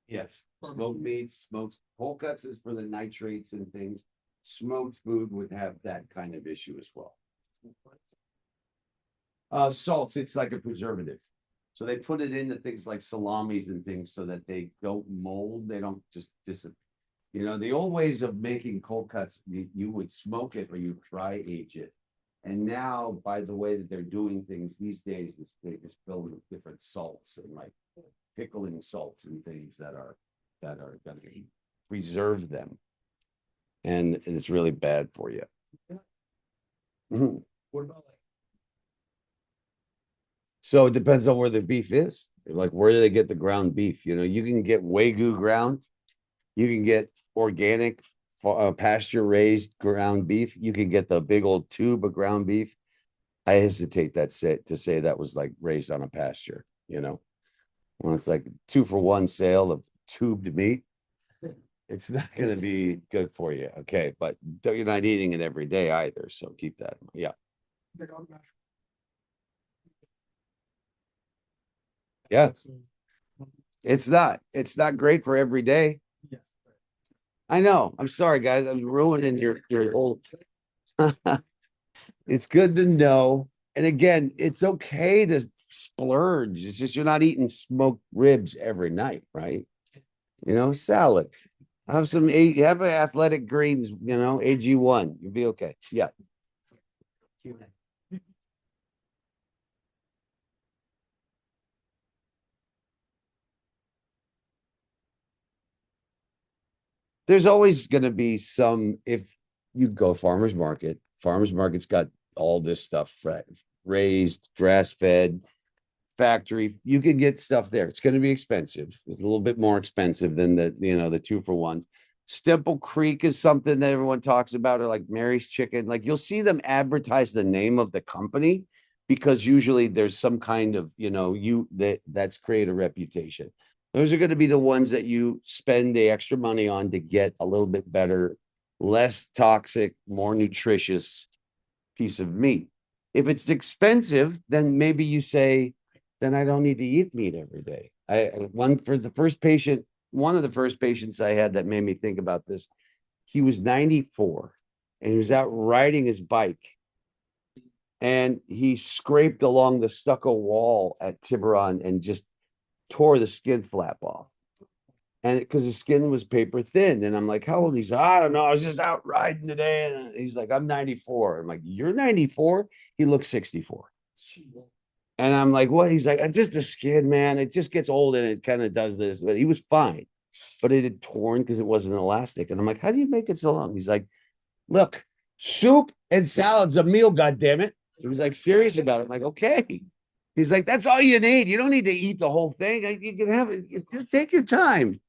Yes. Smoked meats, smoked whole cuts is for the nitrates and things. Smoked food would have that kind of issue as well. Salts, it's like a preservative. So they put it into things like salamis and things so that they don't mold, they don't just disappear. You know, the old ways of making cold cuts, you would smoke it or you dry age it. And now, by the way that they're doing things these days, is they just fill with different salts and like pickling salts and things that are gonna preserve them. And it's really bad for you. Mhm. What about like, So it depends on where the beef is. Like, where do they get the ground beef? You know, you can get Wagyu ground, you can get organic, pasture raised ground beef. You can get the big old tube of ground beef. I hesitate to say that was like raised on a pasture, you know. Well, it's like 2-for-1 sale of tubed meat. It's not going to be good for you. Okay. But you're not eating it every day either. So keep that. Yeah. the dog mash? Yeah. So, It's not great for every day. yes, I know. I'm sorry, guys. I'm ruining your whole. It's good to know. And again, it's okay to splurge. It's just you're not eating smoked ribs every night, right? You know, salad. Have some have an athletic greens, you know, AG1. You'll be okay. Yeah. There's always going to be some, if you go farmers market's got all this stuff raised, grass fed, factory. You can get stuff there. It's going to be expensive. It's a little bit more expensive than the 2-for-1s. Stemple Creek is something that everyone talks about, or like Mary's Chicken. Like, you'll see them advertise the name of the company because usually there's some kind of, that's create a reputation. Those are going to be the ones that you spend the extra money on to get a little bit better, less toxic, more nutritious piece of meat. If it's expensive, then maybe you say, then I don't need to eat meat every day. One of the first patients I had that made me think about this, he was 94 and he was out riding his bike and he scraped along the stucco wall at Tiburon and just tore the skin flap off. And because his skin was paper thin. And I'm like, how old? He's like, I don't know. I was just out riding today. And he's like, I'm 94. I'm like, you're 94? He looks 64. And I'm like, what? He's like, it's just the skin, man. It just gets old and it kind of does this. But he was fine. But it had torn because it wasn't elastic. And I'm like, how do you make it so long? He's like, look, soup and salad's a meal, goddammit. He was like serious about it. I'm like, okay. He's like, that's all you need. You don't need to eat the whole thing. You can have it. Just take your time.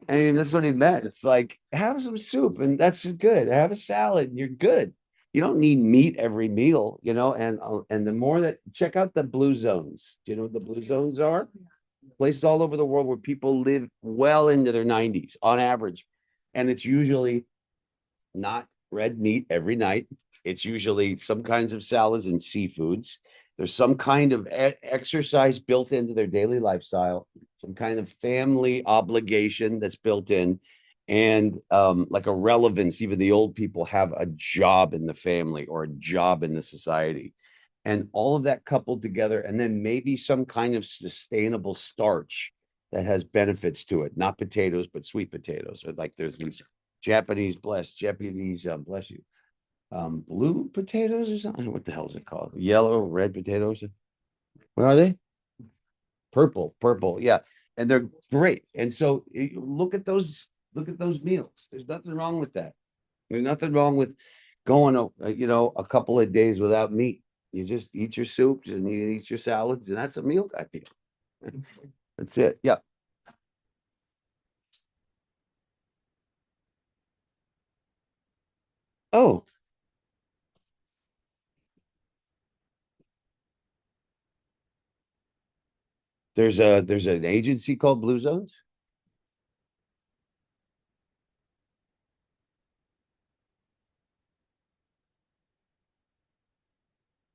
I mean, that's what he meant. It's like, have some soup and that's good. Have a salad and you're good. You don't need meat every meal, and the more that check out the blue zones. Do you know what the blue zones are? Places all over the world where people live well into their 90s on average. And it's usually not red meat every night. It's usually some kinds of salads and seafoods. There's some kind of exercise built into their daily lifestyle, some kind of family obligation that's built in, and like a relevance. Even the old people have a job in the family or a job in the society. And all of that coupled together, and then maybe some kind of sustainable starch that has benefits to it, not potatoes, but sweet potatoes. Or like there's these Japanese, bless you, blue potatoes or something. What the hell is it called? Yellow, red potatoes. What are they? Purple. Yeah. And they're great. And so look at those meals. There's nothing wrong with that. There's nothing wrong with going, a couple of days without meat. You just eat your soups and you eat your salads, and that's a meal, I think. That's it. Yeah. Oh, there's an agency called Blue Zones.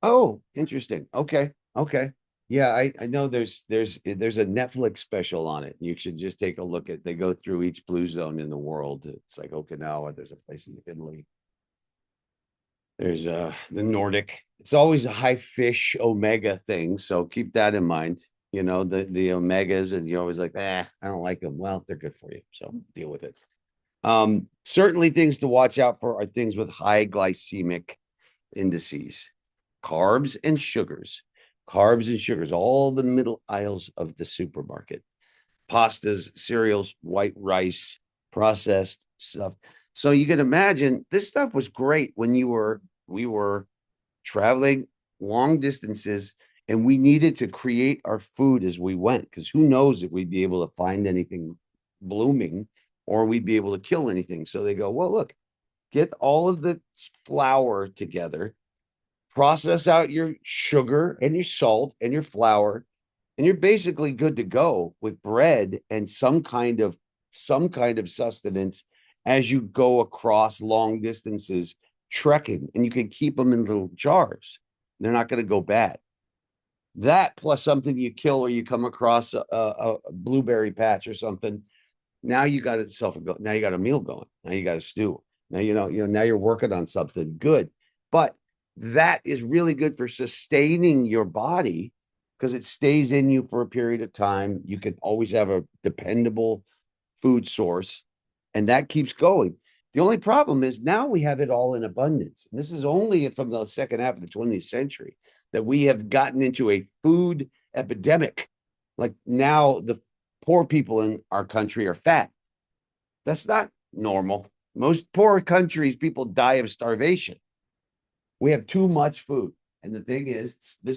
Oh, interesting. Okay. Okay. Yeah, I know there's a Netflix special on it. You should just take a look at. They go through each blue zone in the world. It's like Okinawa. There's a place in Italy. There's the Nordic. It's always a high fish omega thing, so keep that in mind. You know, the omegas, and you're always like, I don't like them. Well, they're good for you, so deal with it. Certainly things to watch out for are things with high glycemic indices, carbs and sugars, all the middle aisles of the supermarket, pastas, cereals, white rice, processed stuff. So you can imagine this stuff was great when we were traveling long distances and we needed to create our food as we went, because who knows if we'd be able to find anything blooming or we'd be able to kill anything. So they go, well, look, get all of the flour together, process out your sugar and your salt and your flour, and you're basically good to go with bread and some kind of sustenance as you go across long distances trekking, and you can keep them in little jars. They're not going to go bad. That plus something you kill or you come across a blueberry patch or something. Now you got yourself now you got a meal going. Now you got a stew. Now now you're working on something good. But that is really good for sustaining your body because it stays in you for a period of time. You can always have a dependable food source, and that keeps going. The only problem is now we have it all in abundance. And this is only from the second half of the 20th century that we have gotten into a food epidemic. Like now the poor people in our country are fat. That's not normal. Most poor countries, people die of starvation. We have too much food. And the thing is, that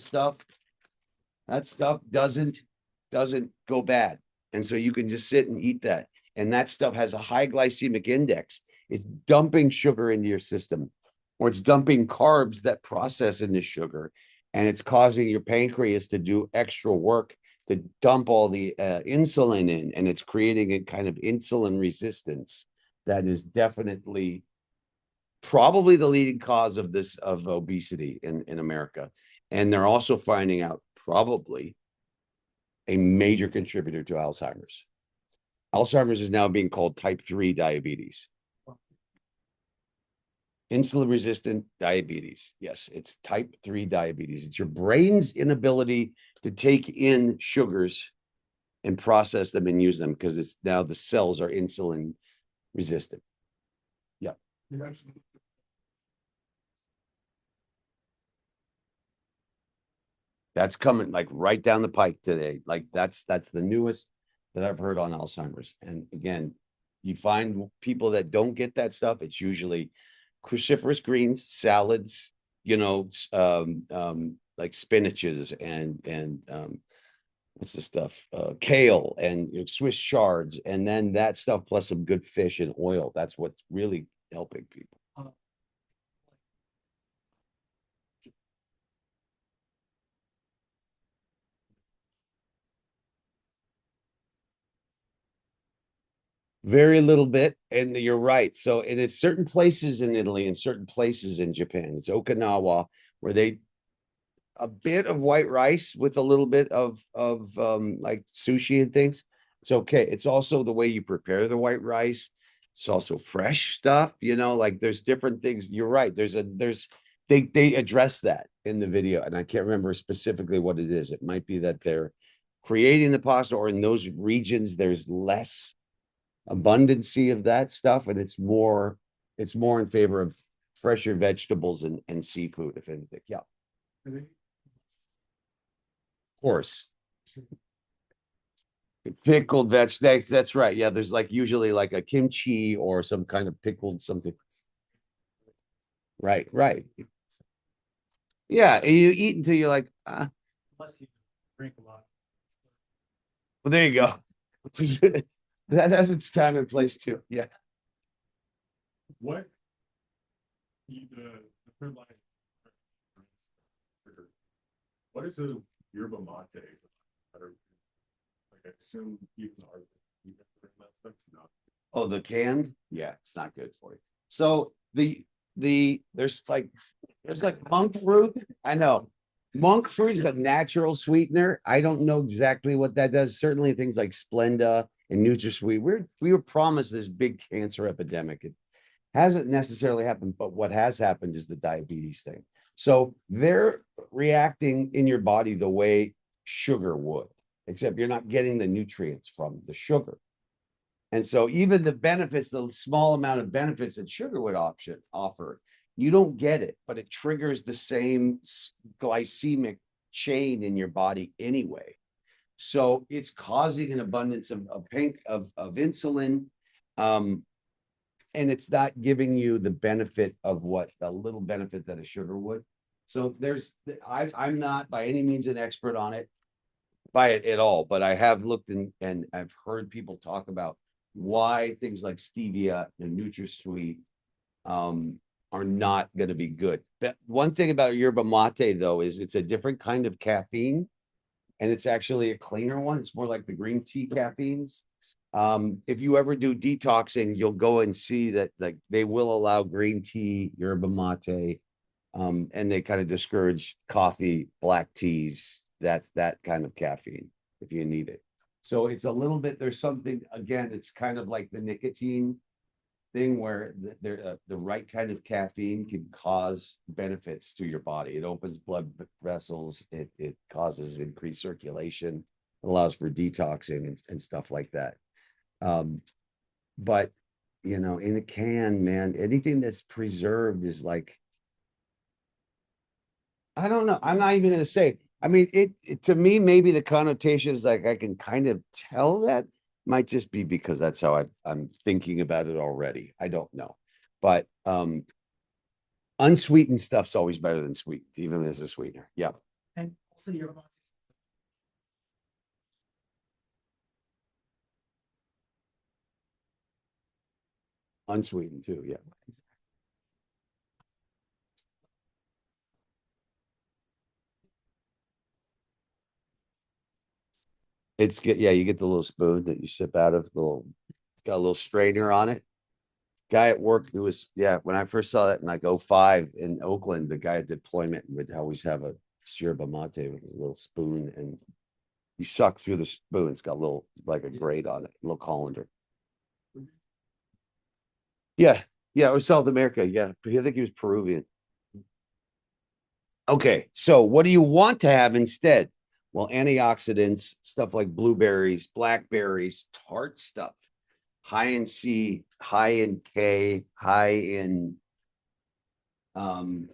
stuff doesn't go bad. And so you can just sit and eat that. And that stuff has a high glycemic index. It's dumping sugar into your system, or it's dumping carbs that process into sugar. And it's causing your pancreas to do extra work to dump all the insulin in. And it's creating a kind of insulin resistance that is definitely probably the leading cause of obesity in America. And they're also finding out probably a major contributor to Alzheimer's. Alzheimer's is now being called type 3 diabetes. Insulin resistant diabetes. Yes, it's type 3 diabetes. It's your brain's inability to take in sugars and process them and use them because it's now the cells are insulin resistant. Yeah. That's coming like right down the pike today. Like that's the newest that I've heard on Alzheimer's. And again, you find people that don't get that stuff. It's usually cruciferous greens, salads, like spinaches and what's the stuff? Kale and Swiss chards, and then that stuff plus some good fish and oil. That's what's really helping people. Very little bit, and you're right. So, and it's certain places in Italy and certain places in Japan. It's Okinawa where they a bit of white rice with a little bit of like sushi and things. It's okay. It's also the way you prepare the white rice. It's also fresh stuff, like there's different things. You're right. They address that in the video, and I can't remember specifically what it is. It might be that they're creating the pasta, or in those regions there's less abundancy of that stuff, and it's more in favor of fresher vegetables and seafood, if anything. Yeah, of course. Pickled vegetables. That's right. Yeah, there's like usually like a kimchi or some kind of pickled something. Right, right. Yeah, and you eat until you're like, Unless you drink a lot. well, there you go. That has its time and place too. Yeah. What the third line? What is a yerba mate? Like I assume you can argue that stuff. No. Oh, the canned? Yeah, it's not good for you. So there's like monk fruit. I know. Monk fruit is a natural sweetener. I don't know exactly what that does. Certainly things like Splenda and NutraSweet. We were promised this big cancer epidemic. Hasn't necessarily happened, but what has happened is the diabetes thing. So they're reacting in your body the way sugar would, except you're not getting the nutrients from the sugar. And so even the benefits, the small amount of benefits that sugar would offer, you don't get it, but it triggers the same glycemic chain in your body anyway. So it's causing an abundance of insulin. And it's not giving you the benefit of what the little benefit that a sugar would. So I'm not by any means an expert on it by it at all, but I have looked and I've heard people talk about why things like stevia and NutraSweet are not going to be good. But one thing about yerba mate though is it's a different kind of caffeine, and it's actually a cleaner one. It's more like the green tea caffeines. If you ever do detoxing, you'll go and see that like they will allow green tea, yerba mate, and they kind of discourage coffee, black teas, that kind of caffeine if you need it. So it's a little bit, there's something, again, it's kind of like the nicotine thing where the right kind of caffeine can cause benefits to your body. It opens blood vessels, it causes increased circulation, allows for detoxing and stuff like that. But you know, in a can, man, anything that's preserved is like, I don't know. I'm not even gonna say. I mean, it to me, maybe the connotation is like I can kind of tell that might just be because that's how I'm thinking about it already. I don't know. But unsweetened stuff's always better than sweet, even as a sweetener. Yeah. And also your Unsweetened too, yeah. It's good. Yeah, you get the little spoon that you sip out of, it's got a little strainer on it. Guy at work who was, yeah, when I first saw that in like '05 in Oakland, the guy at deployment would always have a yerba mate with a little spoon, and you suck through the spoon. It's got a little, like a grate on it, a little colander. Yeah, yeah, it was South America. Yeah, I think he was Peruvian. Okay, so what do you want to have instead? Well, antioxidants, stuff like blueberries, blackberries, tart stuff, high in C, high in K, high in um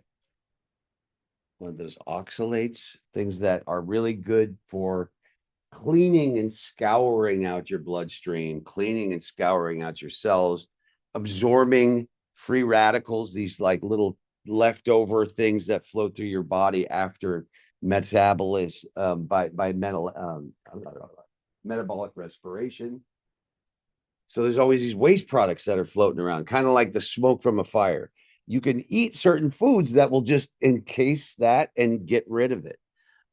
one of those oxalates, things that are really good for cleaning and scouring out your bloodstream, cleaning and scouring out your cells, absorbing free radicals, these like little leftover things that flow through your body after metabolism by metabolic respiration. So there's always these waste products that are floating around, kind of like the smoke from a fire. You can eat certain foods that will just encase that and get rid of it.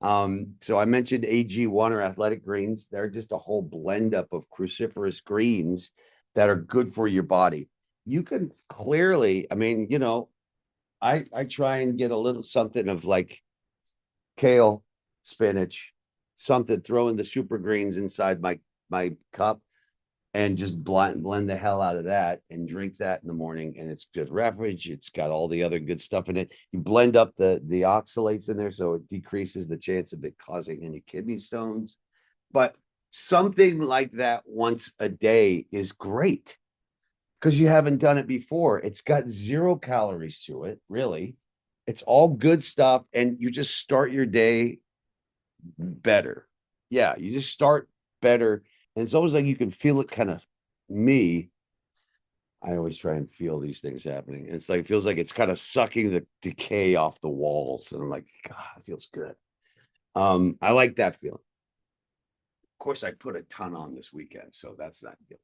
So I mentioned AG1 or athletic greens. They're just a whole blend up of cruciferous greens that are good for your body. You can clearly, I mean, you know, I try and get a little something of like kale, spinach, something, throw in the super greens inside my cup and just blend the hell out of that and drink that in the morning. And it's good beverage. It's got all the other good stuff in it. You blend up the oxalates in there, so it decreases the chance of it causing any kidney stones. But something like that once a day is great because you haven't done it before. It's got 0 calories to it, really. It's all good stuff, and you just start your day better. Yeah, you just start better. And it's always like you can feel it kind of me. I always try and feel these things happening. It's like it feels like it's kind of sucking the decay off the walls. And I'm like, God, it feels good. I like that feeling. Of course, I put a ton on this weekend, so that's not good.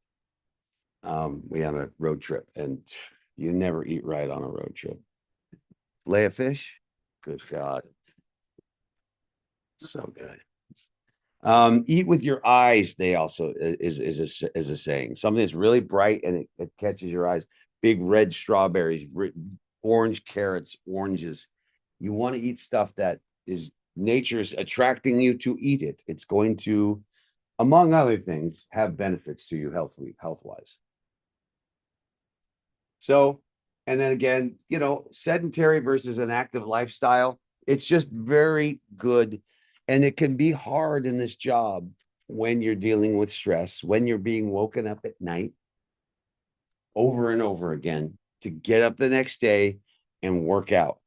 We had a road trip, and you never eat right on a road trip. Lay a fish, good God, so good. Eat with your eyes. They also is a saying. Something that's really bright and it catches your eyes. Big red strawberries, orange carrots, oranges. You want to eat stuff that is nature's attracting you to eat it. It's going to, among other things, have benefits to you health wise. So And then again, sedentary versus an active lifestyle, it's just very good. And it can be hard in this job when you're dealing with stress, when you're being woken up at night over and over again to get up the next day and work out.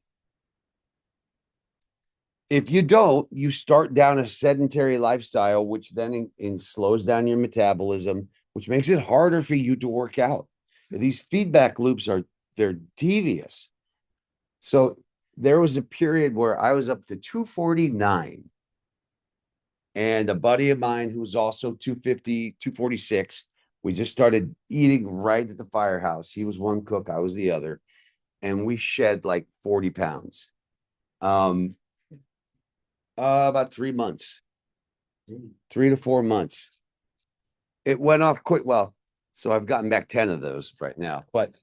If you don't, you start down a sedentary lifestyle, which then slows down your metabolism, which makes it harder for you to work out. These feedback loops they're devious. So there was a period where I was up to 249. And a buddy of mine who was also 250, 246, we just started eating right at the firehouse. He was one cook, I was the other. And we shed like 40 pounds. About 3 months, 3 to 4 months. It went off quick. Well, so I've gotten back 10 of those right now, but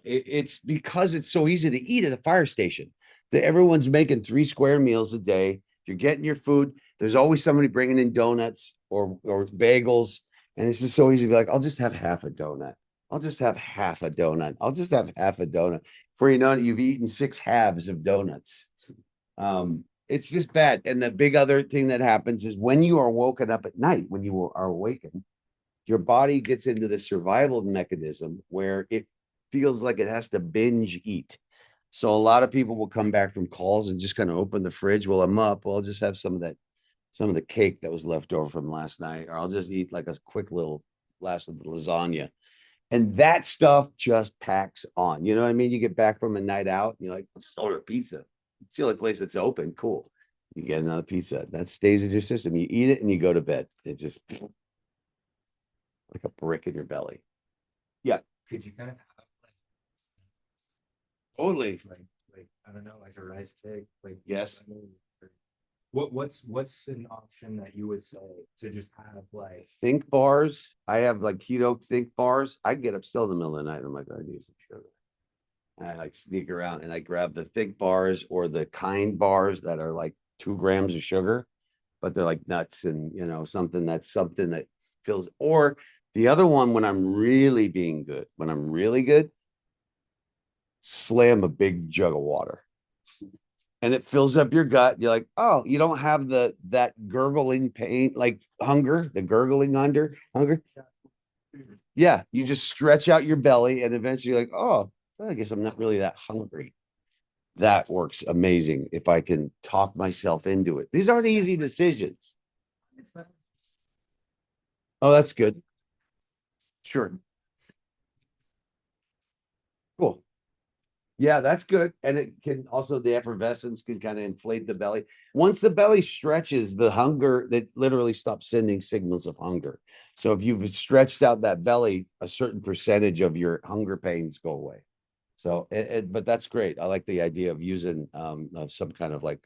it's because it's so easy to eat at a fire station that everyone's making 3 square meals a day. You're getting your food. There's always somebody bringing in donuts or bagels. And it's just so easy to be like, I'll just have half a donut. I'll just have half a donut. I'll just have half a donut. Before you know it, you've eaten 6 halves of donuts. It's just bad. And the big other thing that happens is when you are woken up at night, when you are awakened, your body gets into the survival mechanism where it feels like it has to binge eat. So a lot of people will come back from calls and just kind of open the fridge while I'm up. Well, I'll just have some of the cake that was left over from last night, or I'll just eat like a quick little last of the lasagna. And that stuff just packs on. You know what I mean? You get back from a night out, and you're like, let's order a pizza. It's the only place that's open. Cool. You get another pizza. That stays in your system. You eat it and you go to bed. It just like a brick in your belly. Yeah, Could you kind of have totally. like I don't know, like a rice cake, like Yes. What's an option that you would say to just have like Think bars. I have like keto think bars. I get up still in the middle of the night. I'm like, I need some sugar. And I like sneak around and I grab the think bars or the kind bars that are like 2 grams of sugar, but they're like nuts and something that fills. Or the other one, when I'm really being good, when I'm really good, slam a big jug of water. And it fills up your gut. You're like, oh, you don't have that gurgling pain, like hunger, the gurgling hunger. Yeah, you just stretch out your belly, and eventually you're like, oh, I guess I'm not really that hungry. That works amazing if I can talk myself into it. These aren't easy decisions. Oh, that's good. Sure. Cool. Yeah, that's good. And it can also, the effervescence can kind of inflate the belly. Once the belly stretches, the hunger that literally stops sending signals of hunger. So if you've stretched out that belly, a certain percentage of your hunger pains go away. So, but that's great. I like the idea of using some kind of like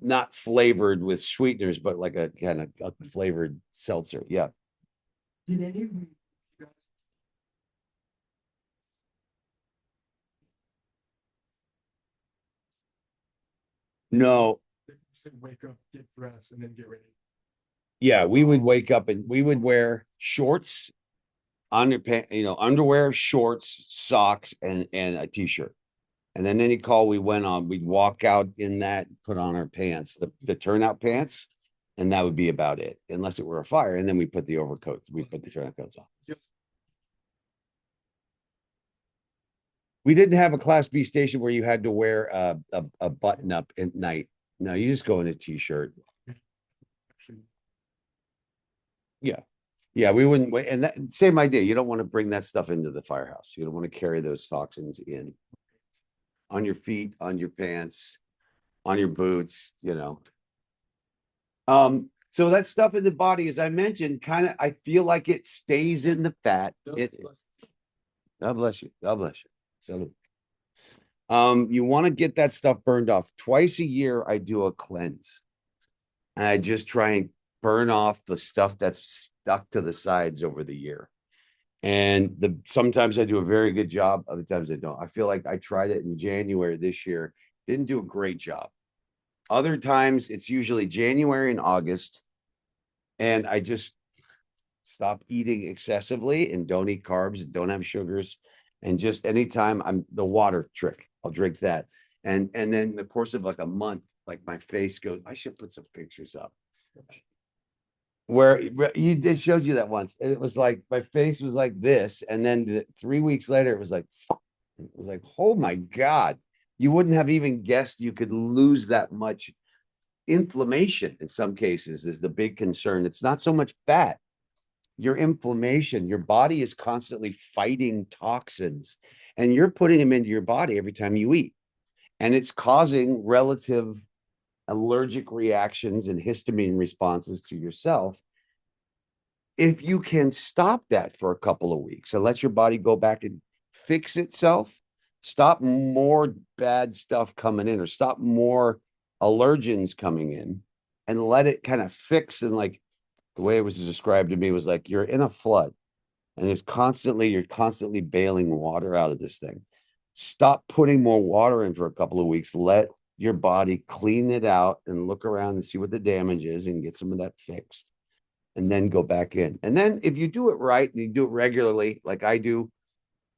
not flavored with sweeteners, but like a kind of a flavored seltzer. Yeah. Did any of you guys No. say wake up, get dressed, and then get ready? Yeah, we would wake up and we would wear shorts, underwear, shorts, socks, and a t-shirt. And then any call we went on, we'd walk out in that, put on our pants, the turnout pants, and that would be about it, unless it were a fire. And then we put the overcoats, we put the turnout coats on. We didn't have a class B station where you had to wear a button up at night. No, you just go in a t-shirt. Yeah. Yeah, we wouldn't wait. And that same idea. You don't want to bring that stuff into the firehouse. You don't want to carry those toxins in on your feet, on your pants, on your boots. So that stuff in the body, as I mentioned, kind of I feel like it stays in the fat. God bless you. God bless you. So you want to get that stuff burned off. Twice a year, I do a cleanse. And I just try and burn off the stuff that's stuck to the sides over the year. And sometimes I do a very good job, other times I don't. I feel like I tried it in January this year, didn't do a great job. Other times it's usually January and August, and I just stop eating excessively and don't eat carbs, don't have sugars. And just anytime I'm the water trick, I'll drink that. And then in the course of like a month, like my face goes, I should put some pictures up. Where it showed you that once. And it was like my face was like this. And then 3 weeks later, it was like, oh my God. You wouldn't have even guessed you could lose that much. Inflammation in some cases is the big concern. It's not so much fat. Your inflammation, your body is constantly fighting toxins and you're putting them into your body every time you eat. And it's causing relative allergic reactions and histamine responses to yourself. If you can stop that for a couple of weeks and let your body go back and fix itself, stop more bad stuff coming in or stop more allergens coming in and let it kind of fix. And like the way it was described to me was like you're in a flood and you're constantly bailing water out of this thing. Stop putting more water in for a couple of weeks. Let your body clean it out and look around and see what the damage is and get some of that fixed. And then go back in. And then if you do it right and you do it regularly, like I do,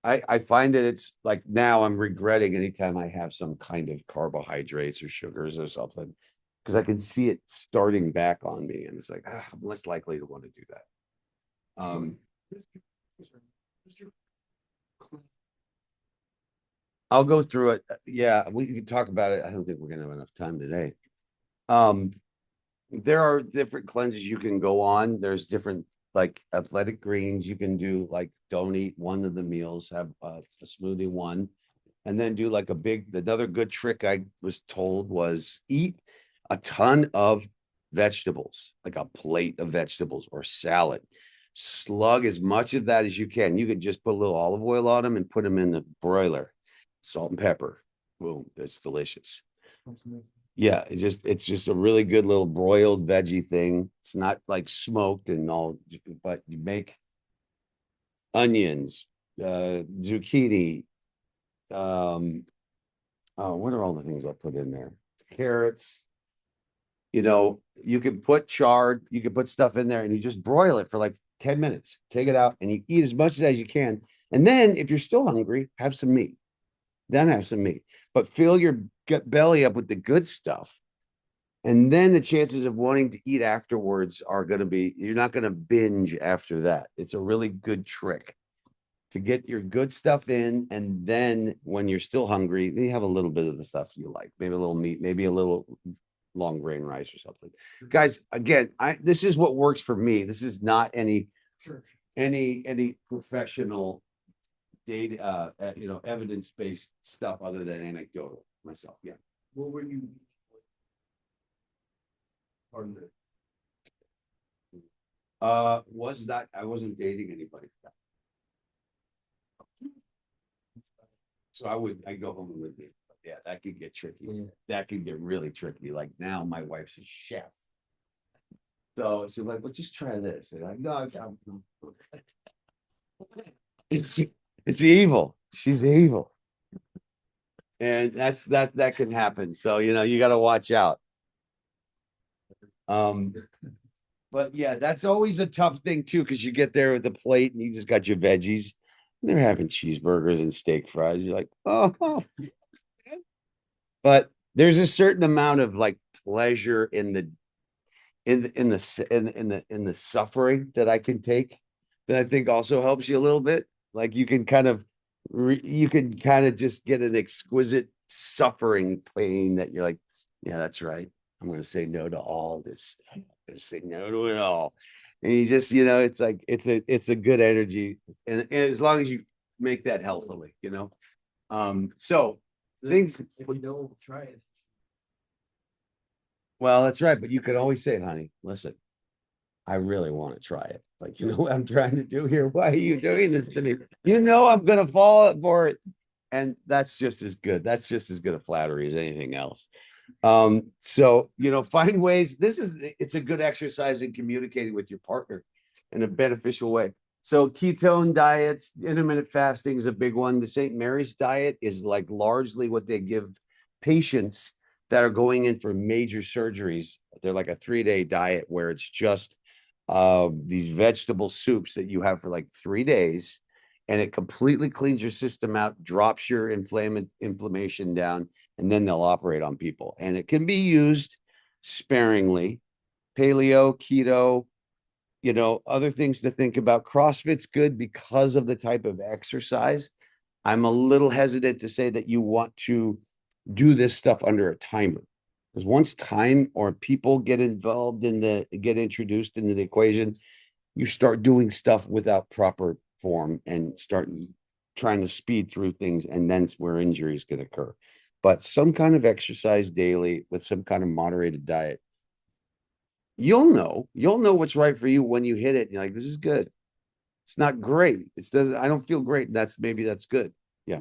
I find that it's like now I'm regretting anytime I have some kind of carbohydrates or sugars or something, because I can see it starting back on me. And it's like, I'm less likely to want to do that. I'll go through it. Yeah, we can talk about it. I don't think we're gonna have enough time today. There are different cleanses you can go on. There's different like athletic greens you can do, like don't eat one of the meals, have a smoothie one, and then do like another good trick I was told was eat a ton of vegetables, like a plate of vegetables or salad. Slug as much of that as you can. You could just put a little olive oil on them and put them in the broiler, salt and pepper. Boom, that's delicious. Yeah, it's just a really good little broiled veggie thing. It's not like smoked and all, but you make onions, zucchini, oh, what are all the things I put in there? Carrots. You can put chard, you can put stuff in there and you just broil it for like 10 minutes. Take it out and you eat as much as you can. And then if you're still hungry, have some meat. Then have some meat, but fill your gut belly up with the good stuff. And then the chances of wanting to eat afterwards are going to be, you're not going to binge after that. It's a really good trick to get your good stuff in. And then when you're still hungry, then you have a little bit of the stuff you like, maybe a little meat, maybe a little long grain rice or something. Guys, again, this is what works for me. This is not any professional data, evidence-based stuff other than anecdotal myself. Yeah. What were you? Part of it. I wasn't dating anybody. So I go home and live it. Yeah, that could get tricky. Yeah. That could get really tricky. Like now my wife's a chef. So she's like, well, just try this. And I'm like, no, it's evil. She's evil. And that can happen. So, you got to watch out. But yeah, that's always a tough thing too, because you get there with the plate and you just got your veggies. And they're having cheeseburgers and steak fries. You're like, oh. But there's a certain amount of like pleasure in the suffering that I can take that I think also helps you a little bit. Like you can kind of just get an exquisite suffering pain that you're like, yeah, that's right. I'm going to say no to all this stuff. I'm going to say no to it all. And you just, it's like, it's a good energy. And as long as you make that healthily, so things. If you don't try it. Well, that's right. But you can always say, honey, listen, I really want to try it. Like, what I'm trying to do here? Why are you doing this to me? I'm going to fall for it. And that's just as good. That's just as good a flattery as anything else. So, find ways. It's a good exercise in communicating with your partner in a beneficial way. So ketone diets, intermittent fasting is a big one. The St. Mary's diet is like largely what they give patients that are going in for major surgeries. They're like a 3-day diet where it's just these vegetable soups that you have for like 3 days, and it completely cleans your system out, drops your inflammation down, and then they'll operate on people. And it can be used sparingly. Paleo, keto, other things to think about. CrossFit's good because of the type of exercise. I'm a little hesitant to say that you want to do this stuff under a timer. Because once time or people get introduced into the equation, you start doing stuff without proper form and start trying to speed through things, and then it's where injuries can occur. But some kind of exercise daily with some kind of moderated diet, you'll know what's right for you when you hit it. You're like, this is good. It's not great. I don't feel great. Maybe that's good. Yeah.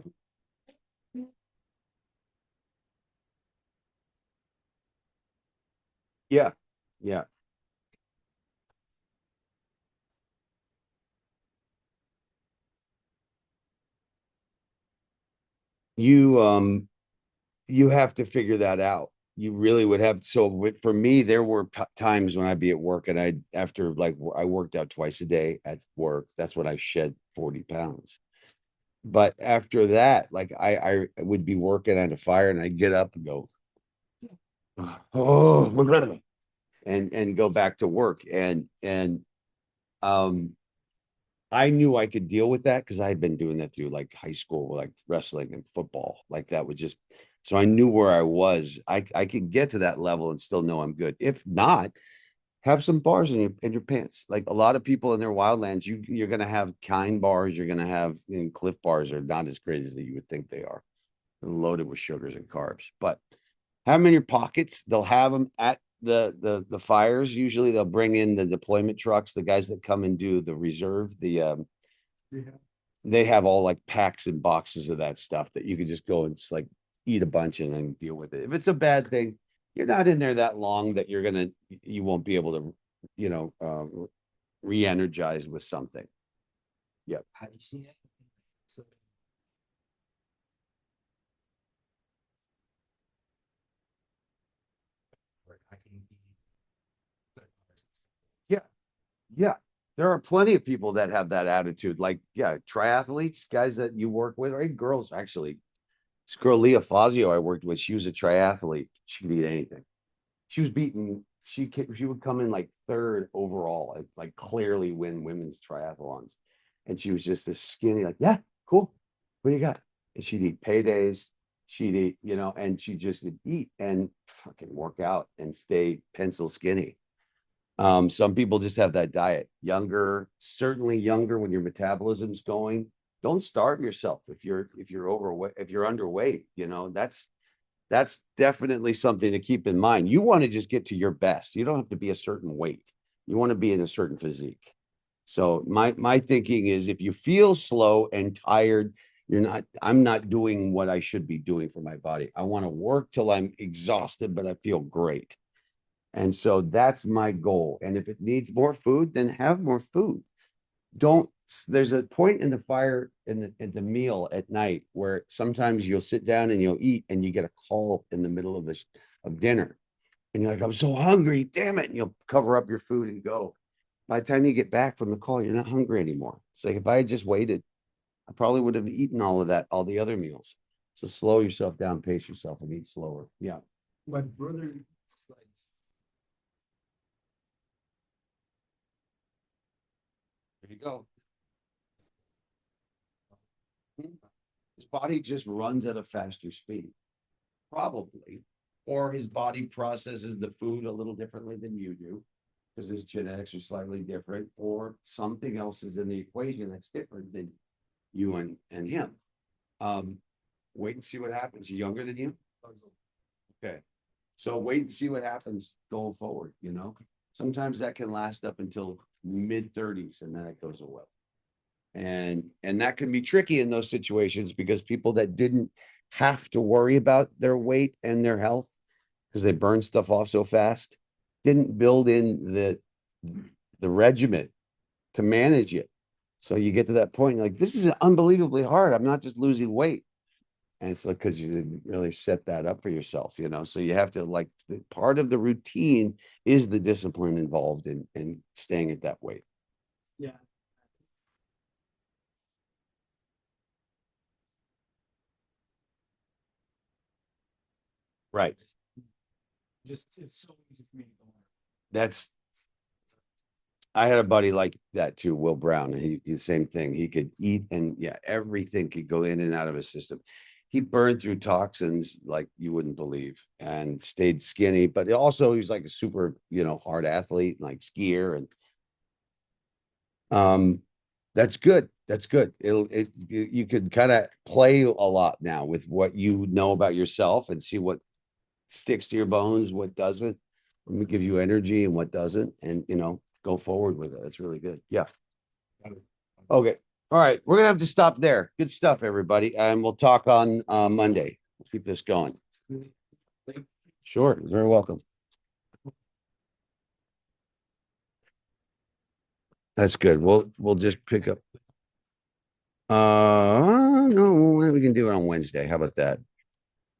Yeah. Yeah. You have to figure that out. You really would have. So for me, there were times when I'd be at work and after like I worked out twice a day at work. That's when I shed 40 pounds. But after that, like I would be working on a fire and I'd get up and go, oh, and go back to work. Um, I knew I could deal with that because I had been doing that through like high school, like wrestling and football. Like that would just, so I knew where I was. I could get to that level and still know I'm good. If not, have some bars in your pants. Like a lot of people in their wildlands, you're gonna have kind bars, you're gonna have Cliff bars are not as crazy as you would think they are. They're loaded with sugars and carbs, but have them in your pockets. They'll have them at the fires. Usually they'll bring in the deployment trucks, the guys that come and do the reserve, Yeah. they have all like packs and boxes of that stuff that you can just go and just like eat a bunch and then deal with it. If it's a bad thing, you're not in there that long that you won't be able to, re-energize with something. Yep. Have you seen it? So, where I can be. Yeah. Yeah. There are plenty of people that have that attitude. Like, yeah, triathletes, guys that you work with, or girls actually. This girl, Leah Fazio, I worked with, she was a triathlete. She could eat anything. She was beaten. She would come in like third overall, like clearly win women's triathlons. And she was just this skinny, like, yeah, cool. What do you got? And she'd eat paydays. She'd eat, and she just would eat and fucking work out and stay pencil skinny. Some people just have that diet. Younger, certainly younger when your metabolism's going. Don't starve yourself if you're overweight, if you're underweight, that's definitely something to keep in mind. You want to just get to your best. You don't have to be a certain weight. You want to be in a certain physique. So my thinking is if you feel slow and tired, I'm not doing what I should be doing for my body. I want to work till I'm exhausted, but I feel great. And so that's my goal. And if it needs more food, then have more food. Don't There's a point in the fire in the meal at night where sometimes you'll sit down and you'll eat and you get a call in the middle of dinner. And you're like, I'm so hungry, damn it. And you'll cover up your food and go. By the time you get back from the call, you're not hungry anymore. It's like if I had just waited, I probably would have eaten all of that, all the other meals. So slow yourself down, pace yourself, and eat slower. Yeah. My brother, like, There you go. His body just runs at a faster speed, probably, or his body processes the food a little differently than you do because his genetics are slightly different, or something else is in the equation that's different than you and him. Um, Wait and see what happens. You younger than you? Okay. So wait and see what happens going forward, Sometimes that can last up until mid-30s and then it goes away. And that can be tricky in those situations because people that didn't have to worry about their weight and their health because they burn stuff off so fast didn't build in the regimen to manage it. So you get to that point, like, this is unbelievably hard. I'm not just losing weight. And it's like, because you didn't really set that up for yourself, you know, so you have to like, part of the routine is the discipline involved in staying at that weight. Yeah. Right. Just, it's so easy for me to go on. That's, I had a buddy like that too, Will Brown, and he the same thing. He could eat and yeah, everything could go in and out of his system. He burned through toxins like you wouldn't believe and stayed skinny, but also he was like a super, you know, hard athlete, like skier. And that's good. That's good. You could kind of play a lot now with what you know about yourself and see what sticks to your bones, what doesn't. Let me give you energy and what doesn't, and you know, go forward with it. That's really good. Yeah. Okay. All right. We're gonna have to stop there. Good stuff, everybody. And we'll talk on Monday. We'll keep this going. Sure. You're very welcome. That's good. We'll just pick up. No, we can do it on Wednesday. How about that?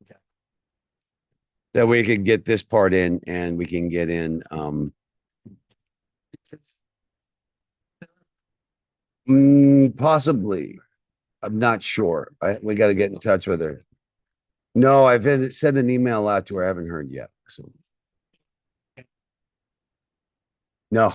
Okay. That way we can get this part in and we can get in possibly. I'm not sure. We got to get in touch with her. No, I've sent an email out to her. I haven't heard yet. So no,